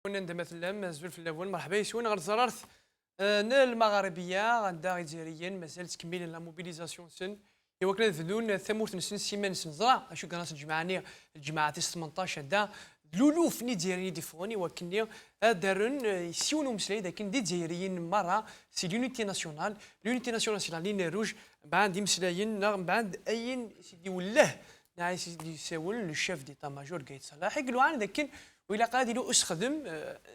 كنا مثلا مازال في الاول مرحبا يسون غير زرارت نال المغاربيه غندا جزائريا مازال تكمل لا موبيليزاسيون سن ايوا كنا ذلون ثمورت نسن سيمان سنزرع اشو كناس الجمعانيه الجماعه 18 دا لولوف ني جزائريين ديفوني وكني دارن يسيونو مسلاي لكن دي جزائريين مره سي لونيتي ناسيونال سي لا لين روج بعد دي مسلايين بعد اين سيدي ولاه ناعس يساول لو شيف ديتا ماجور قايد صلاح يقولوا عن لكن وإلا قادي لو أسخدم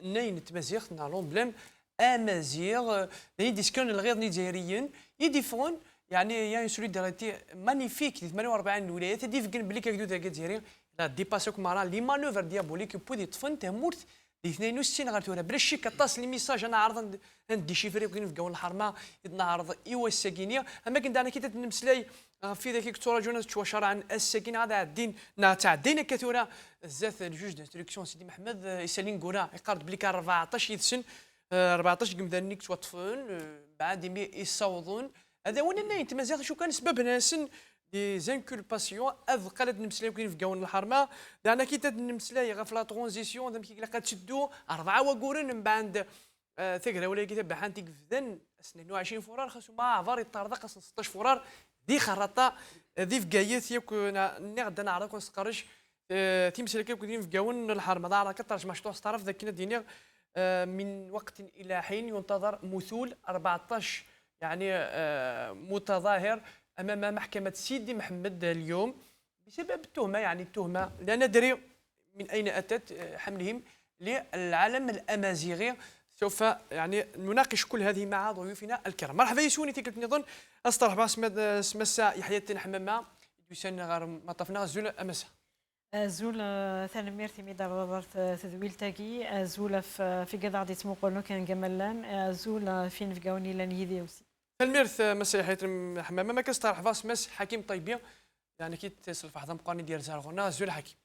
ناين تمازيغ نالون بلام أمازيغ ناين ديسكون الغير نيجيريين يديفون يعني يا سوليداريتي مانيفيك 48 ولايات دي فكن بلي كيدو تاع الجزائريين لا ديباسوك مارا لي مانوفر ديابوليك بودي طفن تمورت دي 62 غير بلا شي كطاس لي ميساج انا عارض ندي شيفري بغينا في قول الحرمه نعرض ايوا الساكينيه اما كنت انا كي تنمسلاي في ذاك الكتوره جونا تواشر عن الساكن هذا الدين تعدينا كثوره زات الجوج دانستركسيون سيدي محمد يسالين كورا يقارد بلي كان 14 سن 14 قمدانيك توطفون بعد يصوضون هذا وين ناين تمازيغ شو كان سبب ناسن دي زانكولباسيون اذقلت نمسلاي كاين في قون الحرمه دعنا كي تنمسلاي غير في لا ترونزيسيون دام كي لقات تشدو 4 وقورن من بعد ثقرا ولا كي تبع حانتي كفذن 22 فرار خاصو ما عفار يطردق 16 فرار دي خرطه دي فكايات ياك نغدا نعرف نسقرش تيمسل كيف كاين في قون الحرمه ضاع كثرش مشطوح طرف ذاك دينيغ من وقت الى حين ينتظر مثول 14 يعني متظاهر امام محكمه سيدي محمد اليوم بسبب التهمه يعني التهمه لا ندري من اين اتت حملهم للعلم الامازيغي سوف يعني نناقش كل هذه مع ضيوفنا الكرام. مرحبا يسوني تلك نظن استرحب سمسا يحيى حمامه يسن غير مطفنا زول امسا زول ثاني ميرتي ميدا بابرت تذويل تاكي زول في قضاء دي تموقلو كان جملان زول فين في قوني لان يدي وسي الميرث مسا يحيى حمامه ما كنسترحب سمس حكيم طيبيه يعني كي تسلف واحد مقاني ديال زارغونا زول حكيم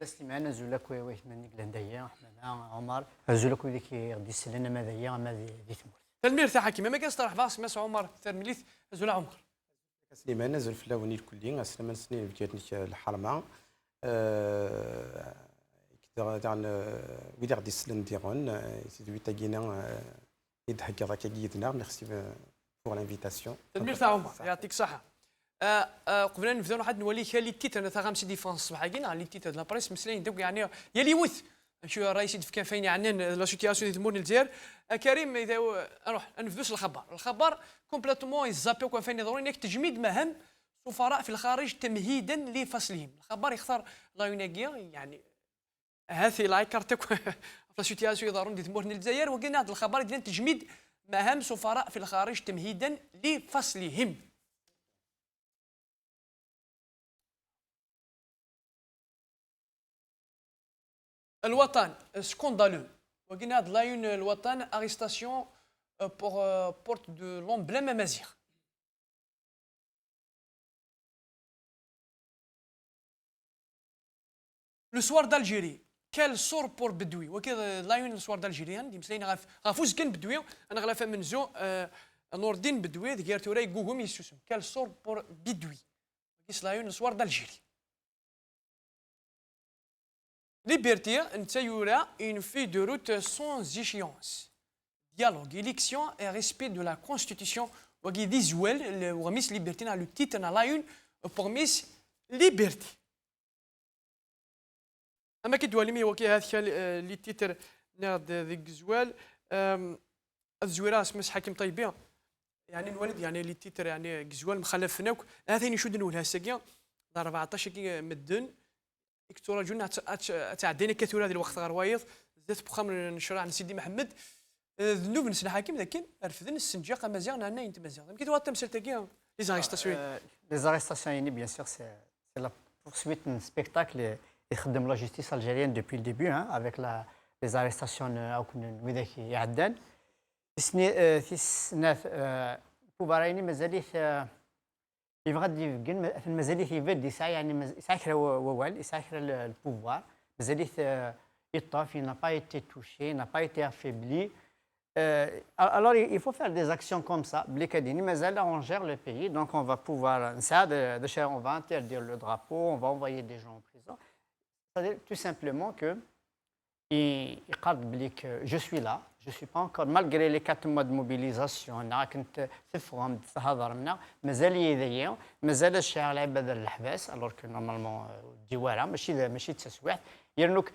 سليمان زول كوي ويت منك لندايا حمامه عمر زول كوي ديك غدي سلنا ماذايا ما دي ثمور الميرث حكيم ما كنسترحب سمس عمر ترمليث زول عمر سليمان زول في الاوني الكلي سلمان سنين بديت الحرمه كذا تاع ويدي غادي يسلن ديرون سيدي تاكينا يضحك راك جيدنا ميرسي بور لانفيتاسيون الميرث عمر يعطيك الصحه قبل ان نبداو واحد نولي لي تيتر انا غامسي ديفونس الصباح كاين لي تيتر لا بريس مسلين دوك يعني يا لي وث نمشيو الرئيس كان فين يعني لا سيتياسيون ديال المون الجزائر كريم اذا نروح نفدوش الخبر كومبليتومون يزابيو كان فين ضروري انك تجميد مهام سفراء في الخارج تمهيدا لفصلهم الخبر يختار لا يوناكيا يعني هذه لا كارتك لا سيتياسيون ضروري ديال المون الجزائر وقلنا هذا الخبر ديال تجميد مهام سفراء في الخارج تمهيدا لفصلهم. الوطن سكوندالو وقلنا هاد لايون الوطن اريستاسيون بور بورت دو لومبليم امازيغ لو سوار d'Algérie كال سور بور بدوي وكذا لايون السوار d'Algérie دي مسلين غافوز كان بدوي انا غلافه منزو نور الدين بدوي ديال توراي كوكوم يسوسم كال سور بور بدوي كيس لايون السوار d'Algérie Liberté, une feuille de route sans échéance. Dialogue, élection et respect de la Constitution. Wagi visuel, le Miss Liberté a le titre dans la une pour Miss Liberté. أما كي دوالي وكي هذا اللي تيتر ناد ذيك زوال الزويرة سمس حكيم طيبين يعني الولد يعني اللي تيتر يعني زوال مخلف فناك هذا نشود نقولها ساقيا 14 كي مدن كتورا جونا تعدينا كثير هذه الوقت غروايض ذات بخام نشرع عن سيدي محمد ذنوب نسنا حاكم لكن رفضن السنجاق مازيغ انا ينت مازيغ كي توا تمثل تاكي لي زاريستاسيون يعني bien sûr c'est la poursuite d'un spectacle يخدم لا جوستيس الجيريان دوبوي الديبي avec les arrestations او كنا وذاك يعدان في سنات بوباريني مازال يبغى في المازاليث يبدي يسعى يعني يسعى ووال يسعى البوفوار مازاليث يطاف n'a pas été touché n'a pas été affaibli alors il faut faire des actions comme ça بلي كاديني مازال on gère le pays donc on va pouvoir نساعد on va interdire le drapeau on va envoyer des gens en prison c'est-à-dire tout simplement que يقال بليك جو سوي لا جو سوي با انكور مالغري لي 4 موا دو موبيليزاسيون انا كنت تفهم تهضر منا مازال يذيا مازال الشارع العباد الحباس الوغ كو نورمالمون الديواره ماشي تسويح يرنوك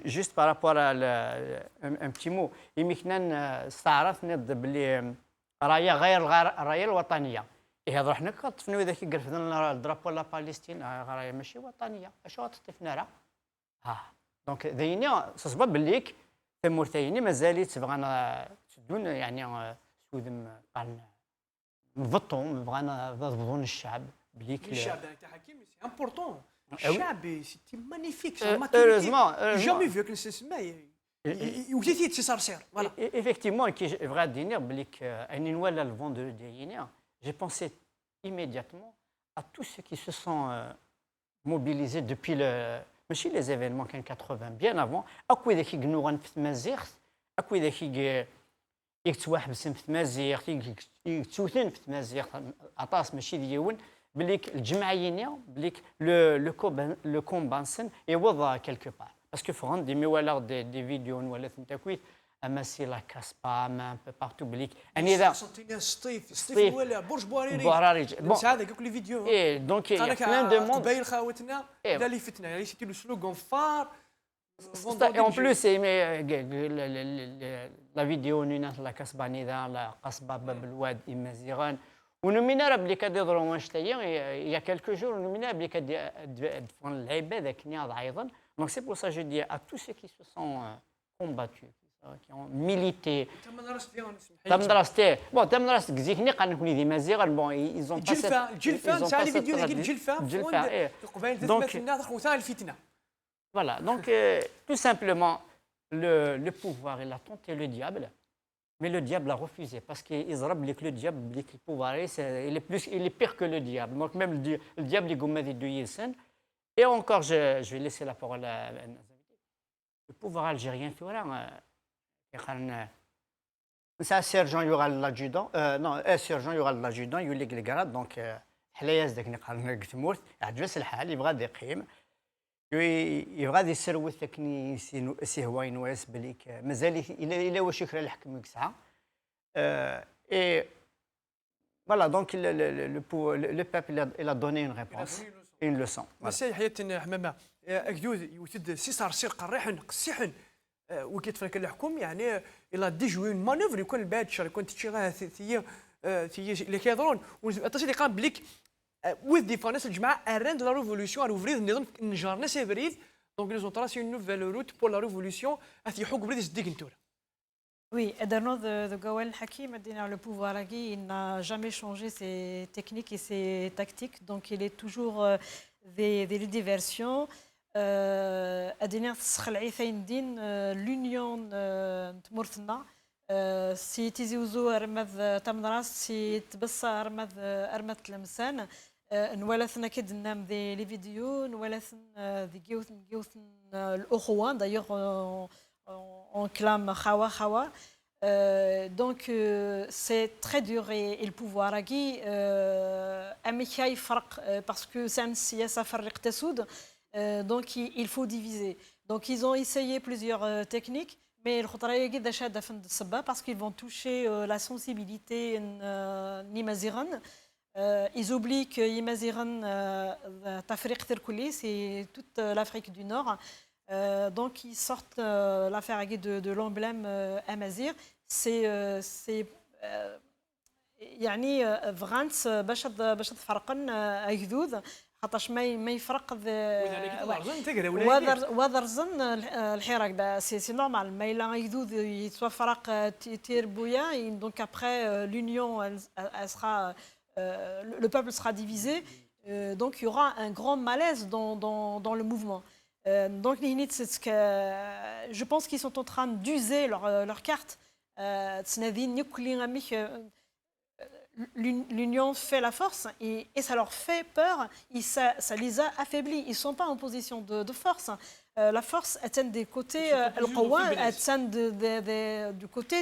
جوست بارابور ان بتي مو يمكن استعرف نض بلي رايه غير الرايه الوطنيه يهضر حنا كطفنوا اذا كيقرفنا الدرابو لا بالستين رايه ماشي وطنيه اش غتطفنا راه ها دونك ذينيا سبب بليك تمور ثاني مازال تبغانا تدون يعني سودم قال نضبطوا بغانا نضبطون الشعب بليك الشعب تاع حكيم سي امبورطون الشعب سيتي مانيفيك heureusement جامي فيك نسمع وجيتي تسرسير فوالا effectivement كي بغا دينير بليك اني نولى الفون دو دينير j'ai pensé immédiatement à tous ceux qui se sont mobilisés depuis ماشي les événements كان 80 bien avant اكو ذاك يقنوغن في تمازيغ اكو ذاك يتواحبسن في تمازيغ يتوثن في تمازيغ عطاس ماشي ديون بليك الجمعيين بليك لو كومبانسن يوضع كيلكو بار باسكو فهم دي ميوالا دي فيديو ولا تنتاكويت اما سي لا كاسبا ما ان بو بارتو بليك اني ذا سطيف ولا برج بواريري بون هذا كوك لي فيديو اي دونك انا بلان دو موند قبايل خاوتنا لا اللي فتنا يعني سيتي لو سلوغون فار Et en plus, la vidéo نينا لا كاسبا نيدا لا قصبة باب الواد إمازيغان ونمينا بلي كديضروا وانشتايا يا كالكو جور ونمينا بلي كدفون العباد ذاك نياض أيضا دونك سي بور سا جو دي ا تو سو كي سو سون كومباتو qui ont milité. تمدرستي بون تمدرست كزيكني قال نكون دي مازيغان بون ايزون باسا الجلفان تاع لي فيديو ديال الجلفان قبايل ديال الناس خوتها الفتنه. Voilà, donc tout simplement, le pouvoir, il a tenté le diable, mais le diable a refusé parce qu'il se rappelle que le diable, le pouvoir, il est pire que le diable. Donc même le diable, il gomme de Yeltsin. Et encore, je vais laisser la parole à nos invités. Le pouvoir algérien, tu vois, c'est un sergent, il y aura l'adjudant. Non, un sergent, il y aura l'adjudant, il y aura les grades. Donc, حلايز داك نقال قتمورت عجبس الحال يبغى يقيم يبغى يسروت ثكني سي هو ينواس بليك مازال الا واش يكره الحكم يسعى اي فوالا دونك لو بيبل il a donné une réponse une leçon مساء حياتنا حمامه اكدود يوتد سي صار سير قريحن قسيحن وكيتفرك الحكم يعني الى ديجوي مانوفر يكون البعد شر يكون تشيغا ثي اللي كيهضرون واتاش اللي قام بليك with difference الجماعه اران دو لا ريفولوسيون روفريد النظام نجار ناس بريد دونك لي زون تراسي اون نوفيل روت بور لا ريفولوسيون اثي حق بريد ديكنتور. Oui, Adarno de Gawel Hakim, le pouvoir il n'a jamais changé ses techniques et ses tactiques, donc il est toujours des diversions. L'union تمرثنا سي تيزيوزو رمض تمدراس سي تبصا رمض تلمسان نولثنا كدنا دي لي فيديو نولثنا دي جيوثن الاخوان دايوغ on clame Khawa. Donc c'est très dur et le pouvoir agit Amikhaï Farq parce que c'est un siasa Farq Tassoud donc il faut diviser. Donc ils ont essayé plusieurs techniques mais le Khotraï Gida Shada Fend Sabba parce qu'ils vont toucher la sensibilité Nimaziran. Ils oublient que Nimaziran Tafriq Terkouli c'est toute l'Afrique du Nord. Donc ils sortent l'affaire de l'emblème Amazir. C'est يعني فرانس باش تفرقن أجدود خاطرش ما يفرق وذرزن الحراك سي نورمال ما إلا أجدود يتفرق تيربويا دونك après l'union elle sera le peuple sera divisé donc il y aura un grand malaise dans le mouvement. Donc, je pense qu'ils sont en train d'user leur carte. L'union fait la force et ça leur fait peur. Ça les a affaiblis. Ils ne sont pas en position de force. La force est des côtés du côté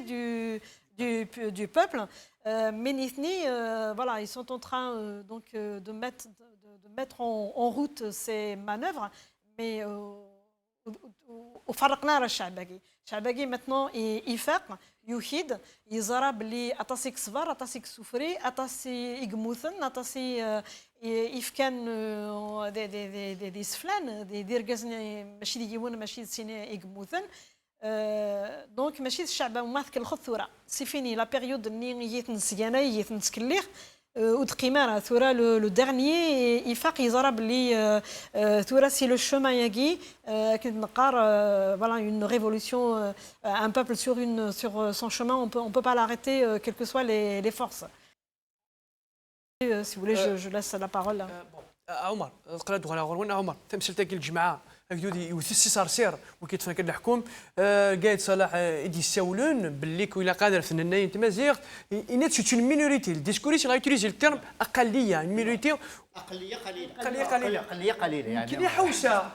du peuple. Mais voilà, ils sont en train donc, de mettre en route ces manœuvres. Mais وفرقنا راه الشعباكي ماتنون يفاق يوحد يزرى باللي اطاسيك صفر اطاسيك سفري اطاسي يقموثن اطاسي يفكان دي سفلان دي ركازن ماشي ديون ماشي سيني يقموثن دونك ماشي الشعب ماثك الخثوره سي فيني لا بيريود ني يتنسيانا يتنسكليخ ودقيمة ثورة لو ديرنيي يفاق يزرى باللي ثورة سي لو شومان ياكي كنت نقار voilà une révolution un peuple sur son chemin on peut pas l'arrêter quelles que soient les forces si vous voulez je laisse la parole عمر قرات على غرونا عمر تمثل تاكل الجماعه هكذا يوثي صار سير وكيتفنا كان الحكوم قايد صلاح يدي يساولون باللي كويلا قادر فنانين تمازيغ انات سيت اون مينوريتي الديسكوري سي غايتيليزي الترم اقليه مينوريتي اقليه قليله يعني كاين حوسه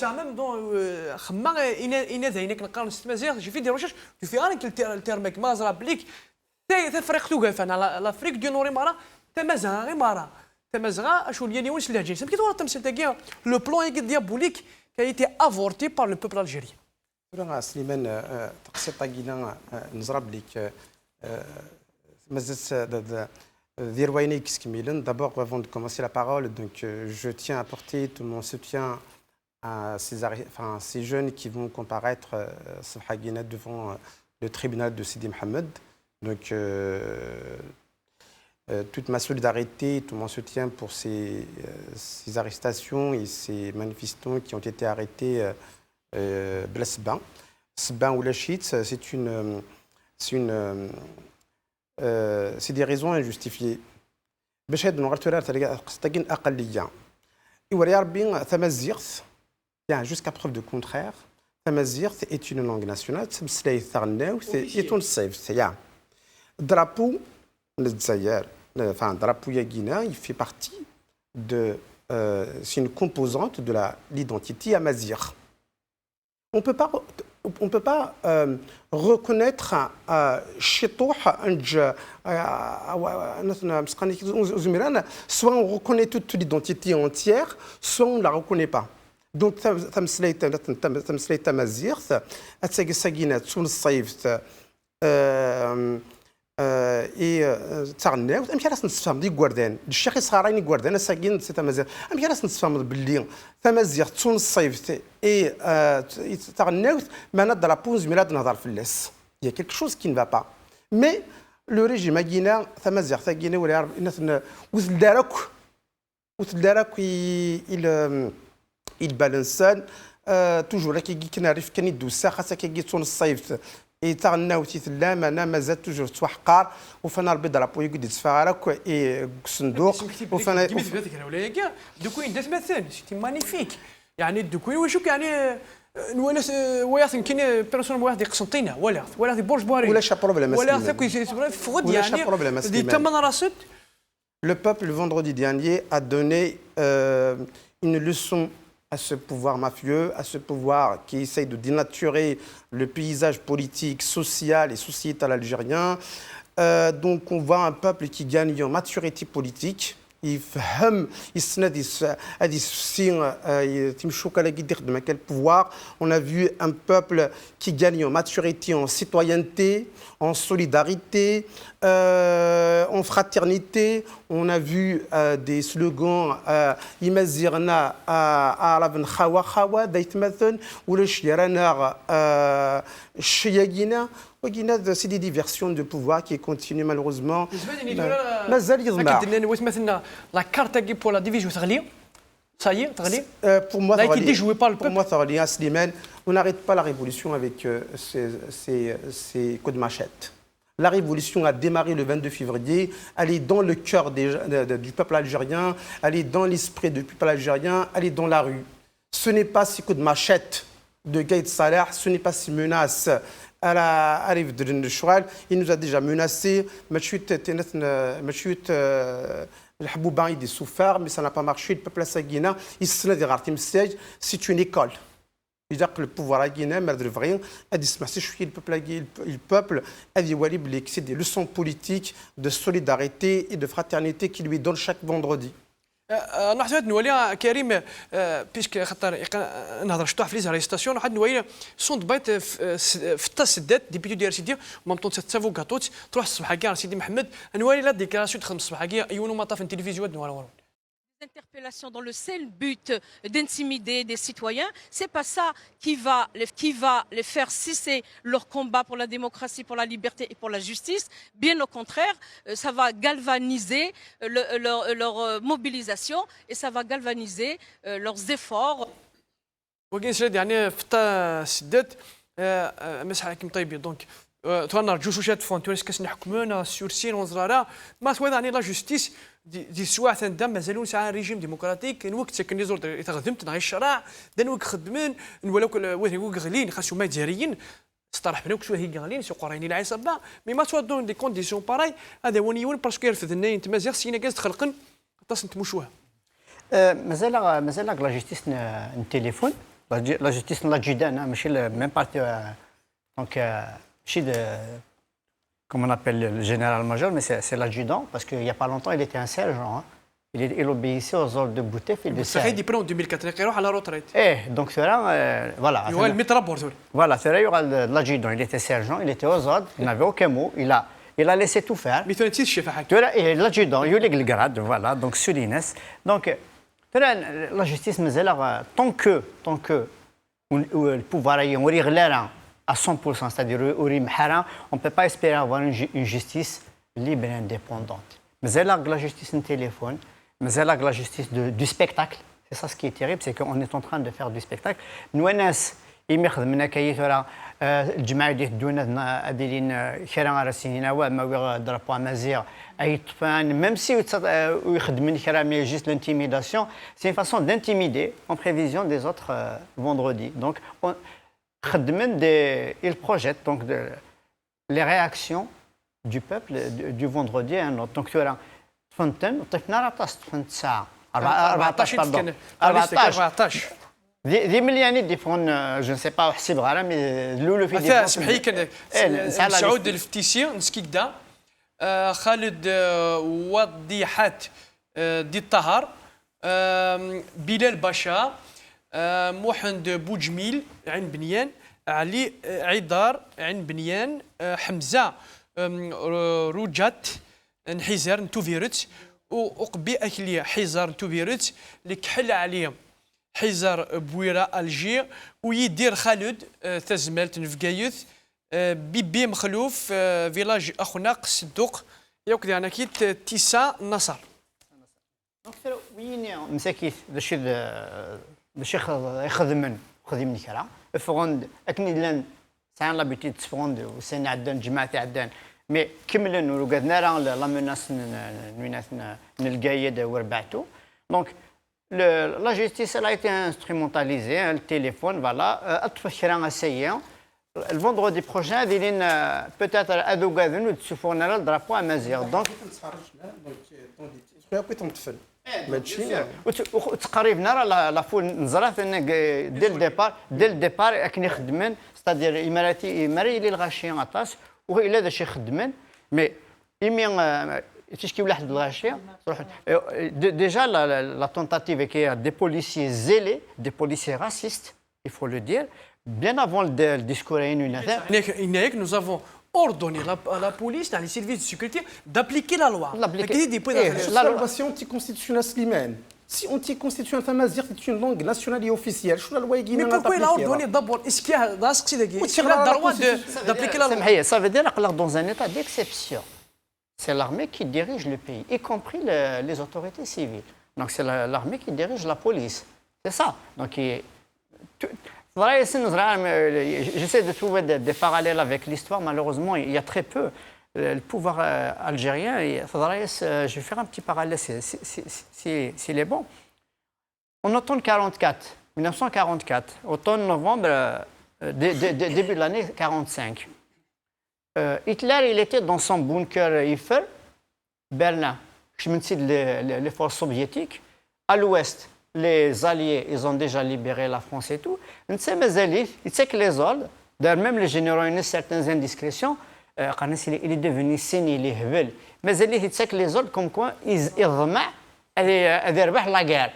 ميم دون خما انا ذاينك نقارن تمازيغ جو في دي ريشيرش تو في ان الترم مازرا بليك تفرق توقف انا لافريك دو نوري مارا تمازيغ غير مارا تمازغا اشو اللي يونس الهجين سمكي تورا التمثيل تاعي لو بلان ديابوليك كا ايتي افورتي بار لو بوبل الجيريان. راه سليمان تقصي طاقينا نزرب لك مازال دير وينيك كميلا. D'abord avant de commencer la parole, donc je tiens à apporter tout mon soutien à ces jeunes qui vont comparaître devant le tribunal de Sidi Mohamed. Donc toute ma solidarité, tout mon soutien pour ces arrestations et ces manifestants qui ont été arrêtés بلا سبان ولا شيت. C'est des raisons injustifiées. باش هاد نغرتو تاكين اقليه يوري ربي تمازيغت يعني jusqu'à preuve de contraire تمازيغت est une langue nationale تمسلاي ثغناو يتون الصيف يا drapeau الجزائر. Enfin, drapeau Yagina, il fait partie de... c'est une composante de l'identité amazigh. On ne peut pas reconnaître soit on reconnaît toute l'identité entière, soit on ne la reconnaît pas. Donc, تمسلي تمازيغ اتساقي ساقينات سون الصيف تغناو امشي راس نتفاهم ديك كواردان الشيخ صغارين كواردان ساكين سي تمازيغ امشي راس نتفاهم باللي تمازيغ تون الصيف تغناو معنا درابو زميلات نهضر في اللاس il y a quelque chose qui ne va pas mais le régime اكينا تمازيغ تاكينا ولا وثدارك il balançan toujours كي كنعرف كان يدوسا خاصها كي تون الصيف تغناو تيثلام انا مازال توجور توحقار وفانا ربي ضرب ويقعد يتفارك صندوق وفانا هذيك الولايه كاع دوكوين دات مثلا سيتي مانيفيك يعني دوكوين وشوك يعني نونس واحد كاين بيرسون واحد قسنطينه ولا بورج بواري ولا شا بروبليم ولا تاكل فغد يعني دي تمن راست. Le peuple vendredi dernier a donné une leçon à ce pouvoir mafieux, à ce pouvoir qui essaye de dénaturer le paysage politique, social et sociétal algérien. Donc on voit un peuple qui gagne en maturité politique. On a vu un peuple qui gagne en maturité, en citoyenneté, en solidarité, en fraternité. On a vu des slogans Imazirna Araben Khawa Khawa Daitmathan ou le Shiaranar Shiyagina. C'est des diversions de pouvoir qui continuent malheureusement. La carte pour la division ça y est, pour moi, Slimane, on n'arrête pas la révolution avec ces coups de machette. La révolution a démarré le 22 février, elle est dans le cœur du peuple algérien, elle est dans l'esprit du peuple algérien, elle est dans la rue. Ce n'est pas ces coups de machette de Gaïd Salah, ce n'est pas ces menaces. arrive de Choual, il nous a déjà menacé. الحبوبه يدي السفار مي سا با مارشي البوبل ساكينا يسنا دي غارتي مساج سي اون ايكول اذا لو بوفوار اكينا ما ديفغي غادي يسمع سي شويه البوبل غادي يولي بلي سي دي لوسون بوليتيك دو سوليداريتي اي دو فراترنيتي كي لوي دون شاك فوندردي. نحن نولي كريم بيسك خاطر نهضر شطوح في لي زاريستاسيون واحد نولي صوند بايت في السدات ديبيتو ديال سيدي مامطون تافوكاتوت تروح الصباح كاع سيدي محمد نولي لا ديكلاراسيون تخدم الصباح كاع يونو ما طاف التلفزيون نوال Interpellations dans le seul but d'intimider des citoyens, c'est pas ça qui va les faire cesser leur combat pour la démocratie, pour la liberté et pour la justice. Bien au contraire, ça va galvaniser leur mobilisation et ça va galvaniser leurs efforts. وكاين سيد يعني في السدات مسح حكيم طيبي دونك تنرجو شوشات فون تونس كاس نحكمونا سورسين ونزرارا ما توضع يعني لا جوستيس دي سواع تندم مازالوا ساعه ريجيم ديمقراطيك وقت ساكن لي زور يتخدمت نغي الشرع دان وك خدمين نولاو وين غلين خاصو ما جاريين استرح بنوك شويه هي غالين سي قريني العيسى با مي ما تو دون دي كونديسيون باراي هذا هو نيون باسكو يرفد الناي انت مازال سينا كاز تخلقن تصنت مشوه مازال لا جوستيس التليفون لا جوستيس لا جيدان ماشي ميم بارتي دونك ماشي comme on appelle le général-major, mais c'est l'adjudant, parce qu'il n'y a pas longtemps, il était un sergent. Hein. Il obéissait aux ordres de Boutef et de Serre. C'est diplôme en 2004, il à la retraite. Donc voilà. Il y aura le métrabord. Voilà, il y aura l'adjudant. Il était sergent, il était aux ordres, il n'avait aucun mot, il a laissé tout faire. Mais tu es chef et l'adjudant, il y a eu le grade, voilà, donc sur l'INES. Donc, la justice, tant que le pouvoir est à 100%, c'est-à-dire on ne peut pas espérer avoir une justice libre et indépendante. Mais la justice du téléphone, mais la justice du spectacle, c'est ça ce qui est terrible, c'est qu'on est en train de faire du spectacle. Nous, الجماعه اللي يدونا دايرين خيرا على السنين ما ضربوا مزير اي طفان ميم سي ويخدم خيرا مي جيست لانتيميداسيون سي فاسون دانتيميدي اون بريفيزيون دي زوتر فوندردي دونك خدمن دي il projette donc les réactions du peuple du vendredi à un autre donc tu vois فنتن طفنا راه فنت ساعه 14 دي ملياني ديفون جو نسي با حسب غير مي الاولى في ديفون سمحي كان سعود الفتيسي نسكي كدا خالد وضيحات دي الطهر بلال باشا محمد بوجميل عين بنيان علي عيدار عين بنيان حمزه روجات نحيزر نتوفيرت وقبي اكلي حيزر نتوفيرت اللي كحل عليهم حيزر بويرة الجير ويدير خالد تزمالت نفقايث بيبي مخلوف فيلاج اخناق صدوق يوك انا كيت تيسا نصر وين مساكيت باش يخدمن كرا فغوند اكني لان سان لابيتي تفغوند وسان عدن جماعتي عدن مي كملن ولقدنا راه لا مناس نوينات نلقايد وربعتو دونك la justice elle a été instrumentalisée, le téléphone, voilà. Le vendredi prochain, peut-être à Dougaden ou de fournir le drapeau à Mazir. Donc, تقريبنا لا فول نزرات ديال الديبار كنا خدمين c'est-à-dire إماراتي الغاشية عطاس وإلا ذا شي خدمين مي إمي تشكي واحد الغاشيه déjà la tentative qui est des policiers zélés des policiers racistes il faut le dire bien avant le discours unitaire nous avons ordonné à la police dans les services de sécurité d'appliquer la loi la loi c'est anticonstitutionnel Slimane si anticonstitutionnel Tamazir c'est une langue nationale et officielle شو la loi mais pourquoi il a ordonné d'abord est-ce qu'il y a le droit d'appliquer la loi ça veut dire que dans un état d'exception c'est l'armée qui dirige le pays, y compris les autorités civiles. Donc c'est l'armée qui dirige la police. C'est ça. Donc j'essaie de trouver des parallèles avec l'histoire. Malheureusement, il y a très peu. Le pouvoir algérien, je vais faire un petit parallèle s'il est bon. En automne 1944, automne-novembre, début de l'année 1945, Hitler, il était dans son bunker Eiffel, Berlin, les forces soviétiques. À l'ouest, les Alliés, ils ont déjà libéré la France et tout. Il sait que les autres, d'ailleurs même les généraux ont eu certaines indiscrétions, il est devenu sénile, il est hebel. Mais il sait que les autres, comme quoi, ils هذه ربح لا غير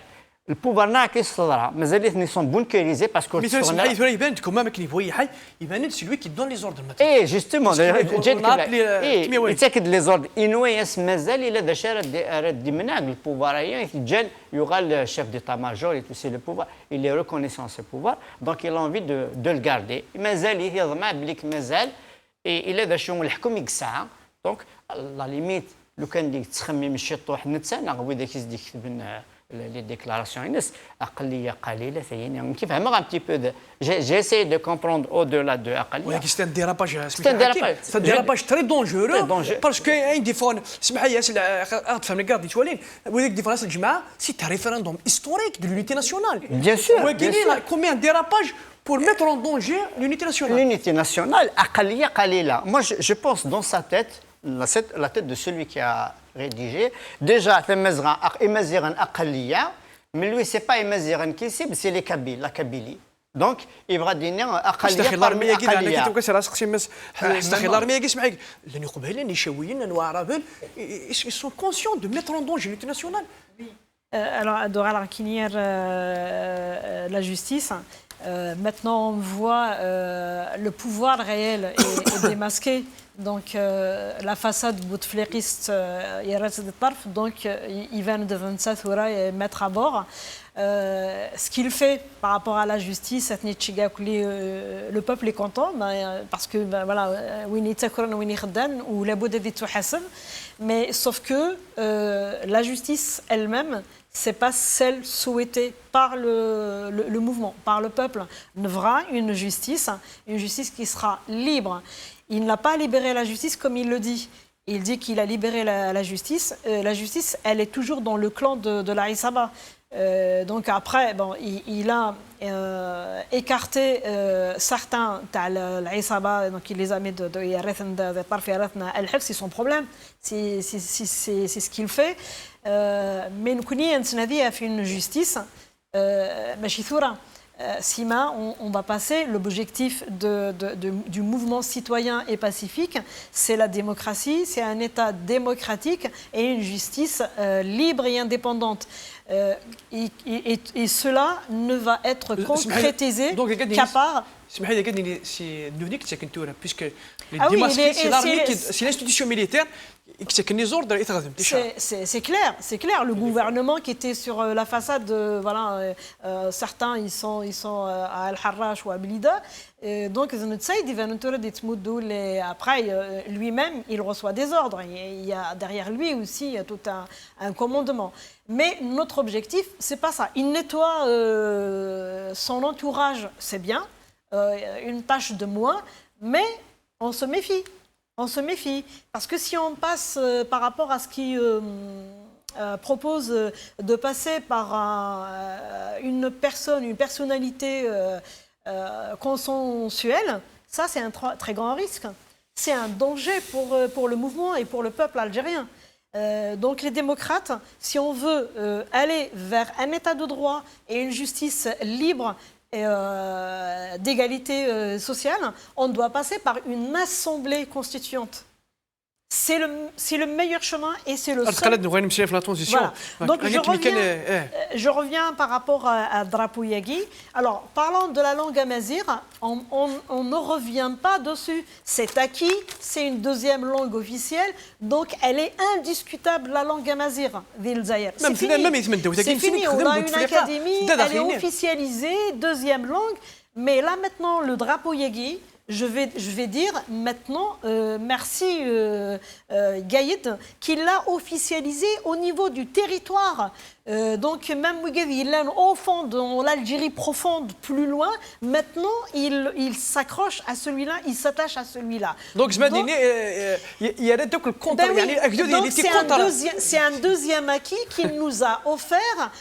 البوفار ناقص صدرها مازال اثنين سون بونكيريزي باسكو مثلا سمحي لي يبان لكم ما كاين يبغي حي يبان سلوي كي دون لي زوردر مثلا اي جوستومون كيما وين. يتاكد لي زورد انويس مازال الا ذا شارد ديمناغ البوفار يجان يغال شيف ديتا ماجور et tout c'est le pouvoir il est reconnaissant ce pouvoir donc il a envie de le garder مازال يضمع بليك مازال الا ذا شنو الحكم يقسعها دونك لا ليميت لو كان ديك تخمم شي طوح نتسنى هو ذاك يزيد يكتب les déclarations الناس اقليه قليله ثاني كيف فهمها un petit peu j'essaie de comprendre au-delà de اقليه ولكن سي ان ديراباج C'est un dérapage. تري دونجورو dangereux. باسكو اين دي فون اسمح لي تفهم لي كاردي توالين ولكن دي فرنسا الجماعه سي ان ريفيراندوم هيستوريك دو لونيتي ناسيونال Bien sûr, ولكن bien sûr. كومي ان ديراباج pour mettre en danger l'unité nationale. L'unité nationale, أقلية قليلة. Moi, je pense dans sa tête, la tête de celui qui a rédigé, déjà, Imaziran أقلية, mais lui, c'est pas Imaziran qui cible, c'est les Kabyles, la Kabylie. Donc, il va dire أقلية استخي الارميه كي انا كنت أقلية. كنسال راسك مس استخي الارميه كي سمعك لان قبائل نشاويين وعربين ils sont conscients de mettre en danger l'unité nationale. Alors, Dora Larquinière, la justice, maintenant on voit le pouvoir réel est démasqué. Donc, la façade bouteflériste, il reste des tarfs, donc il vient de 27 horas et mettre à bord. Ce qu'il fait par rapport à la justice, le peuple est content, parce que voilà, mais sauf que la justice elle-même, c'est pas celle souhaitée par le mouvement, par le peuple. On aura une justice qui sera libre. Il n'a pas libéré la justice comme il le dit. Il dit qu'il a libéré la justice. La justice, elle est toujours dans le clan de la Isaba. Donc après, bon, il a écarté certains de l'Isaba, donc il les a mis de c'est son problème, c'est ce qu'il fait. Mais nous connaissons une justice, Sima, on va passer. L'objectif du mouvement citoyen et pacifique, c'est la démocratie, c'est un État démocratique et une justice libre et indépendante. Et cela ne va être concrétisé qu'à part... C'est l'unique puisque c'est l'institution militaire qui est les ordres. C'est clair. Le gouvernement qui était sur la façade, voilà, certains ils sont à Al-Harrach ou à Blida. Donc après lui-même il reçoit des ordres. Il y a derrière lui aussi tout un commandement. Mais notre objectif c'est pas ça. Il nettoie son entourage, c'est bien. Une tâche de moins, mais on se méfie. On se méfie. Parce que si on passe par rapport à ce qui propose de passer par une personnalité consensuelle, ça c'est un très grand risque. C'est un danger pour le mouvement et pour le peuple algérien. Donc les démocrates, si on veut aller vers un état de droit et une justice libre, d'égalité sociale, on doit passer par une assemblée constituante. C'est le meilleur chemin et c'est le seul. Voilà. Donc je reviens par rapport à Drapeau Yagui. Alors, parlant de la langue amazigh, on ne revient pas dessus. C'est acquis, c'est une deuxième langue officielle, donc elle est indiscutable, la langue amazigh. C'est fini, on a une académie, elle est officialisée, deuxième langue, mais là maintenant, le Drapeau Yagui, je vais dire maintenant merci Gaïd qui l'a officialisé au niveau du territoire. Donc même au fond dans l'Algérie profonde, plus loin, maintenant il s'accroche à celui-là, il s'attache à celui-là. Donc il y a des c'est un deuxième acquis qu'il nous a offert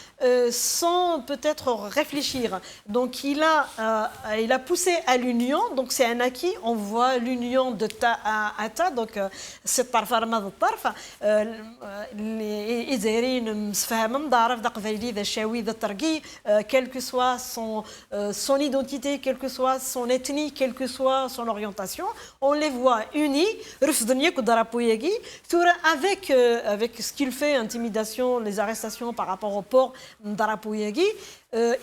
sans peut-être réfléchir. Donc il a poussé à l'union, donc c'est un un acquis, on voit l'union de ta à ta, donc c'est الطرف رمض الطرف الجزائريين مسفهمين ضارف دا قبايلي ذا شاوي ذا ترقي quelle que soit son identité, quelle que soit son ethnie, quelle que soit son orientation, on les voit unis, avec ce qu'il fait, intimidation, les arrestations par rapport au port Ndarapouyagi,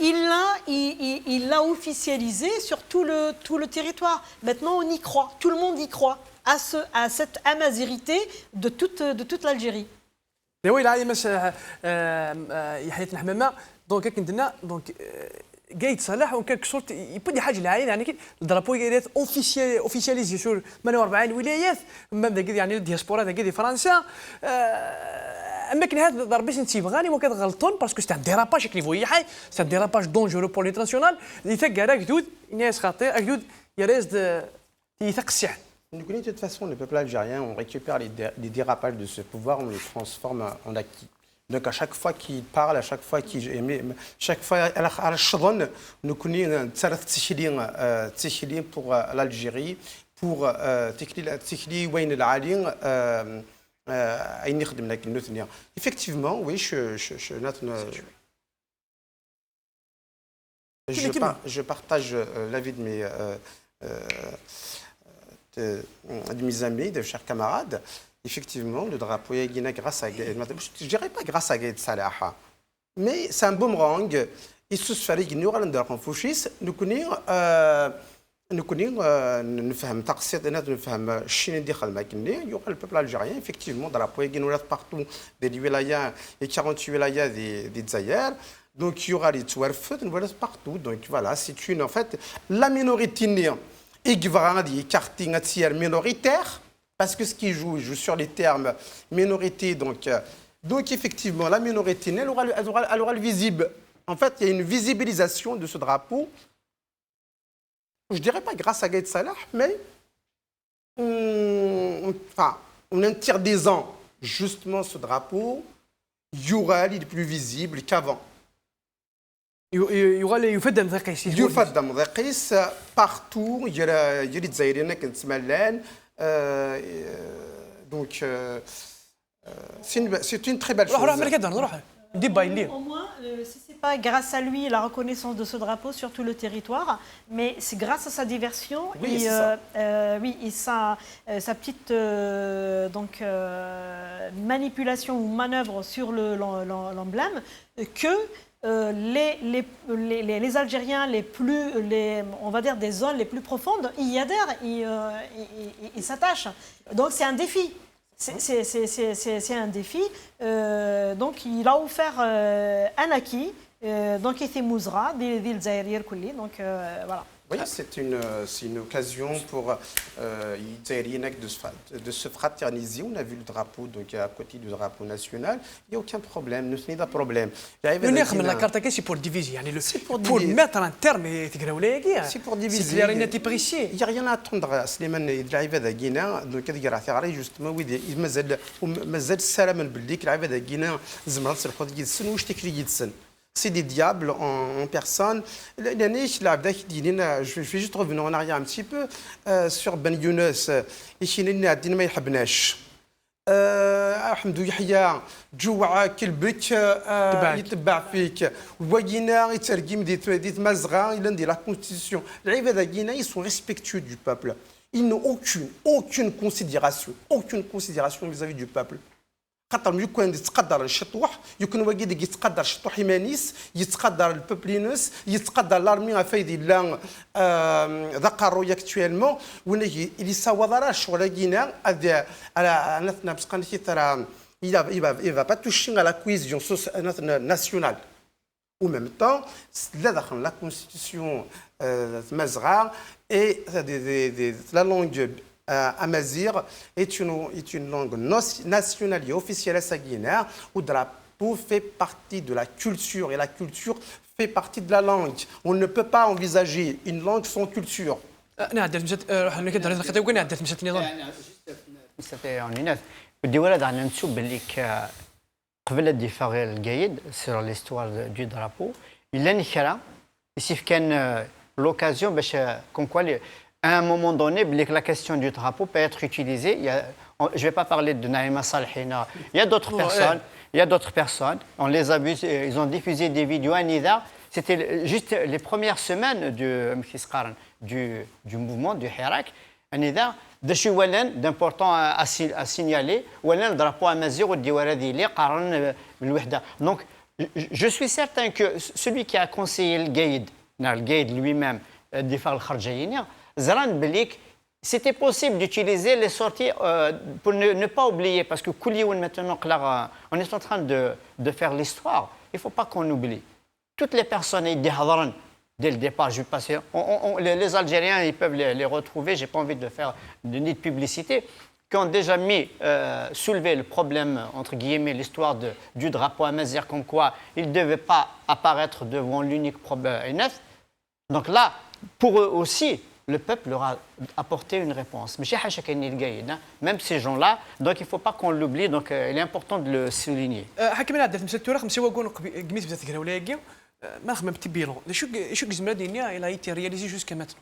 il l'a officialisé sur tout le territoire. Maintenant, on y croit, tout le monde y croit, à cette amazirité de toute l'Algérie. Mais oui, là, il y a une حمامة donc كنا donc قايد صلاح وكاك شرط يبدي حاجه العين يعني الدرابو يريد اوفيسياليزي سور 48 ولايات مام ذاك يعني الدياسبورا ذاك دي فرنسا اما كان هذا ضربيش نتيب غالي وكاد غلطون باسكو سي ان ديراباج كلي فوي حي سي ان ديراباج دونجورو بور ليتراسيونال اللي ثقا راه جدود ناس خطير جدود يريز يثق السحن. De toute façon, le peuple algérien, on récupère les dérapages de ce pouvoir, on les transforme en acquis. Donc à chaque fois qu'il parle, à chaque fois chaque fois nous connaissons pour l'Algérie, pour effectivement, oui, je partage l'avis de mes amis, de chers camarades. Effectivement, le drapeau est guiné grâce à Gaïd. Je ne dirais pas grâce à Gaïd Salah, mais c'est un boomerang. Il se fait qu'il y aura un drapeau fauchiste. Nous connaissons le peuple algérien, effectivement, drapeau est guiné partout, des wilayas et 48 wilayas des Zaïre. Donc il y aura les Touarfeux, partout. Donc voilà, c'est une, en fait, la minorité minoritaire. Parce que ce qui joue, il joue sur les termes minorité. Donc effectivement, la minorité, elle aura le visible. En fait, il y a une visibilisation de ce drapeau. Je ne dirais pas grâce à Gaïd Salah, mais en interdisant justement ce drapeau, il y aura les plus visibles qu'avant. Il y aura les يفدم ذقيس. يفدم ذقيس partout. Il y a les Zaïriens qui sont malades. Donc, c'est une très belle chose. Au moins, si ce n'est pas grâce à lui la reconnaissance de ce drapeau sur tout le territoire, mais c'est grâce à sa diversion et sa petite manipulation ou manœuvre sur l'emblème que les Algériens on va dire des zones les plus profondes, y adhèrent, ils s'attachent. Donc c'est un défi. C'est un défi. Donc il a offert un acquis. Donc il était Mouzra, des Zaïriens Kouli. Donc voilà. Oui, c'est une occasion pour de se fraterniser. On a vu le drapeau donc à côté du drapeau national. Il n'y a aucun problème, ce n'est pas de problème. C'est pour diviser. Pour mettre un terme, c'est pour diviser. C'est précis. Il n'y a rien à attendre. Slimane, il arrive à Guinée, donc il y a justement, il m'a dit, salam al-Bildik, il arrive à Guinée, Zmrat, c'est le Khod Gidsen, ou je t'écris Gidsen. C'est des diables en personne. Je vais juste revenir en arrière un petit peu sur Ben Younes. حمدو يحيى جوع كلبك يتبع فيك وغينا يترجم ديت مزغا الى ندير لا كونستيتيسيون العباد غينا ils sont respectueux du peuple. Ils n'ont aucune considération vis-à-vis du peuple. خاطر يكون يتقدر الشطوح يكون واقيد يتقدر الشطوح يمانيس يتقدر البوبلينوس يتقدر لارمي فايدي لا ذقروا اكتويلمون وين اللي سوا شغل كينا على نتنا بسقان ترى il va pas toucher à la cohésion nationale. En même temps, la constitution mazra et la langue amazir est une langue nationale et officielle à sa Guinée, où le drapeau fait partie de la culture et la culture fait partie de la langue. On ne peut pas envisager une langue sans culture. الدول دعنا نشوف باللي قبل الدفاع الجيد sur l'histoire du drapeau il a نكرة يصير كان l'occasion باش كون كوا à un moment donné, la question du drapeau peut être utilisée. Je ne vais pas parler de Naïma Salhina. Il y a d'autres personnes. Il y a d'autres personnes. On les a vus. Ils ont diffusé des vidéos à Nida. C'était juste les premières semaines du mouvement, du Hirak. À Nida, d'important à signaler. Le drapeau amazigh donc, je suis certain que celui qui a conseillé le Gaïd lui-même, Difar al-Kharjayini, Zran Belik, c'était possible d'utiliser les sorties pour ne pas oublier, parce que maintenant, on est en train de faire l'histoire. Il ne faut pas qu'on oublie. Toutes les personnes, dès le départ, je vais passer. Les Algériens, ils peuvent les retrouver. Je n'ai pas envie de faire de nid de publicité. Qui ont déjà soulevé le problème, entre guillemets, l'histoire du drapeau amazigh, comme quoi il ne devait pas apparaître devant l'unique problème. Donc là, pour eux aussi, le peuple leur a apporté une réponse. Même ces gens-là, donc il ne faut pas qu'on l'oublie, donc il est important de le souligner. ما خممت بيلون شو زعما دينيا الى ايتي رياليزي جوسكا ماتنو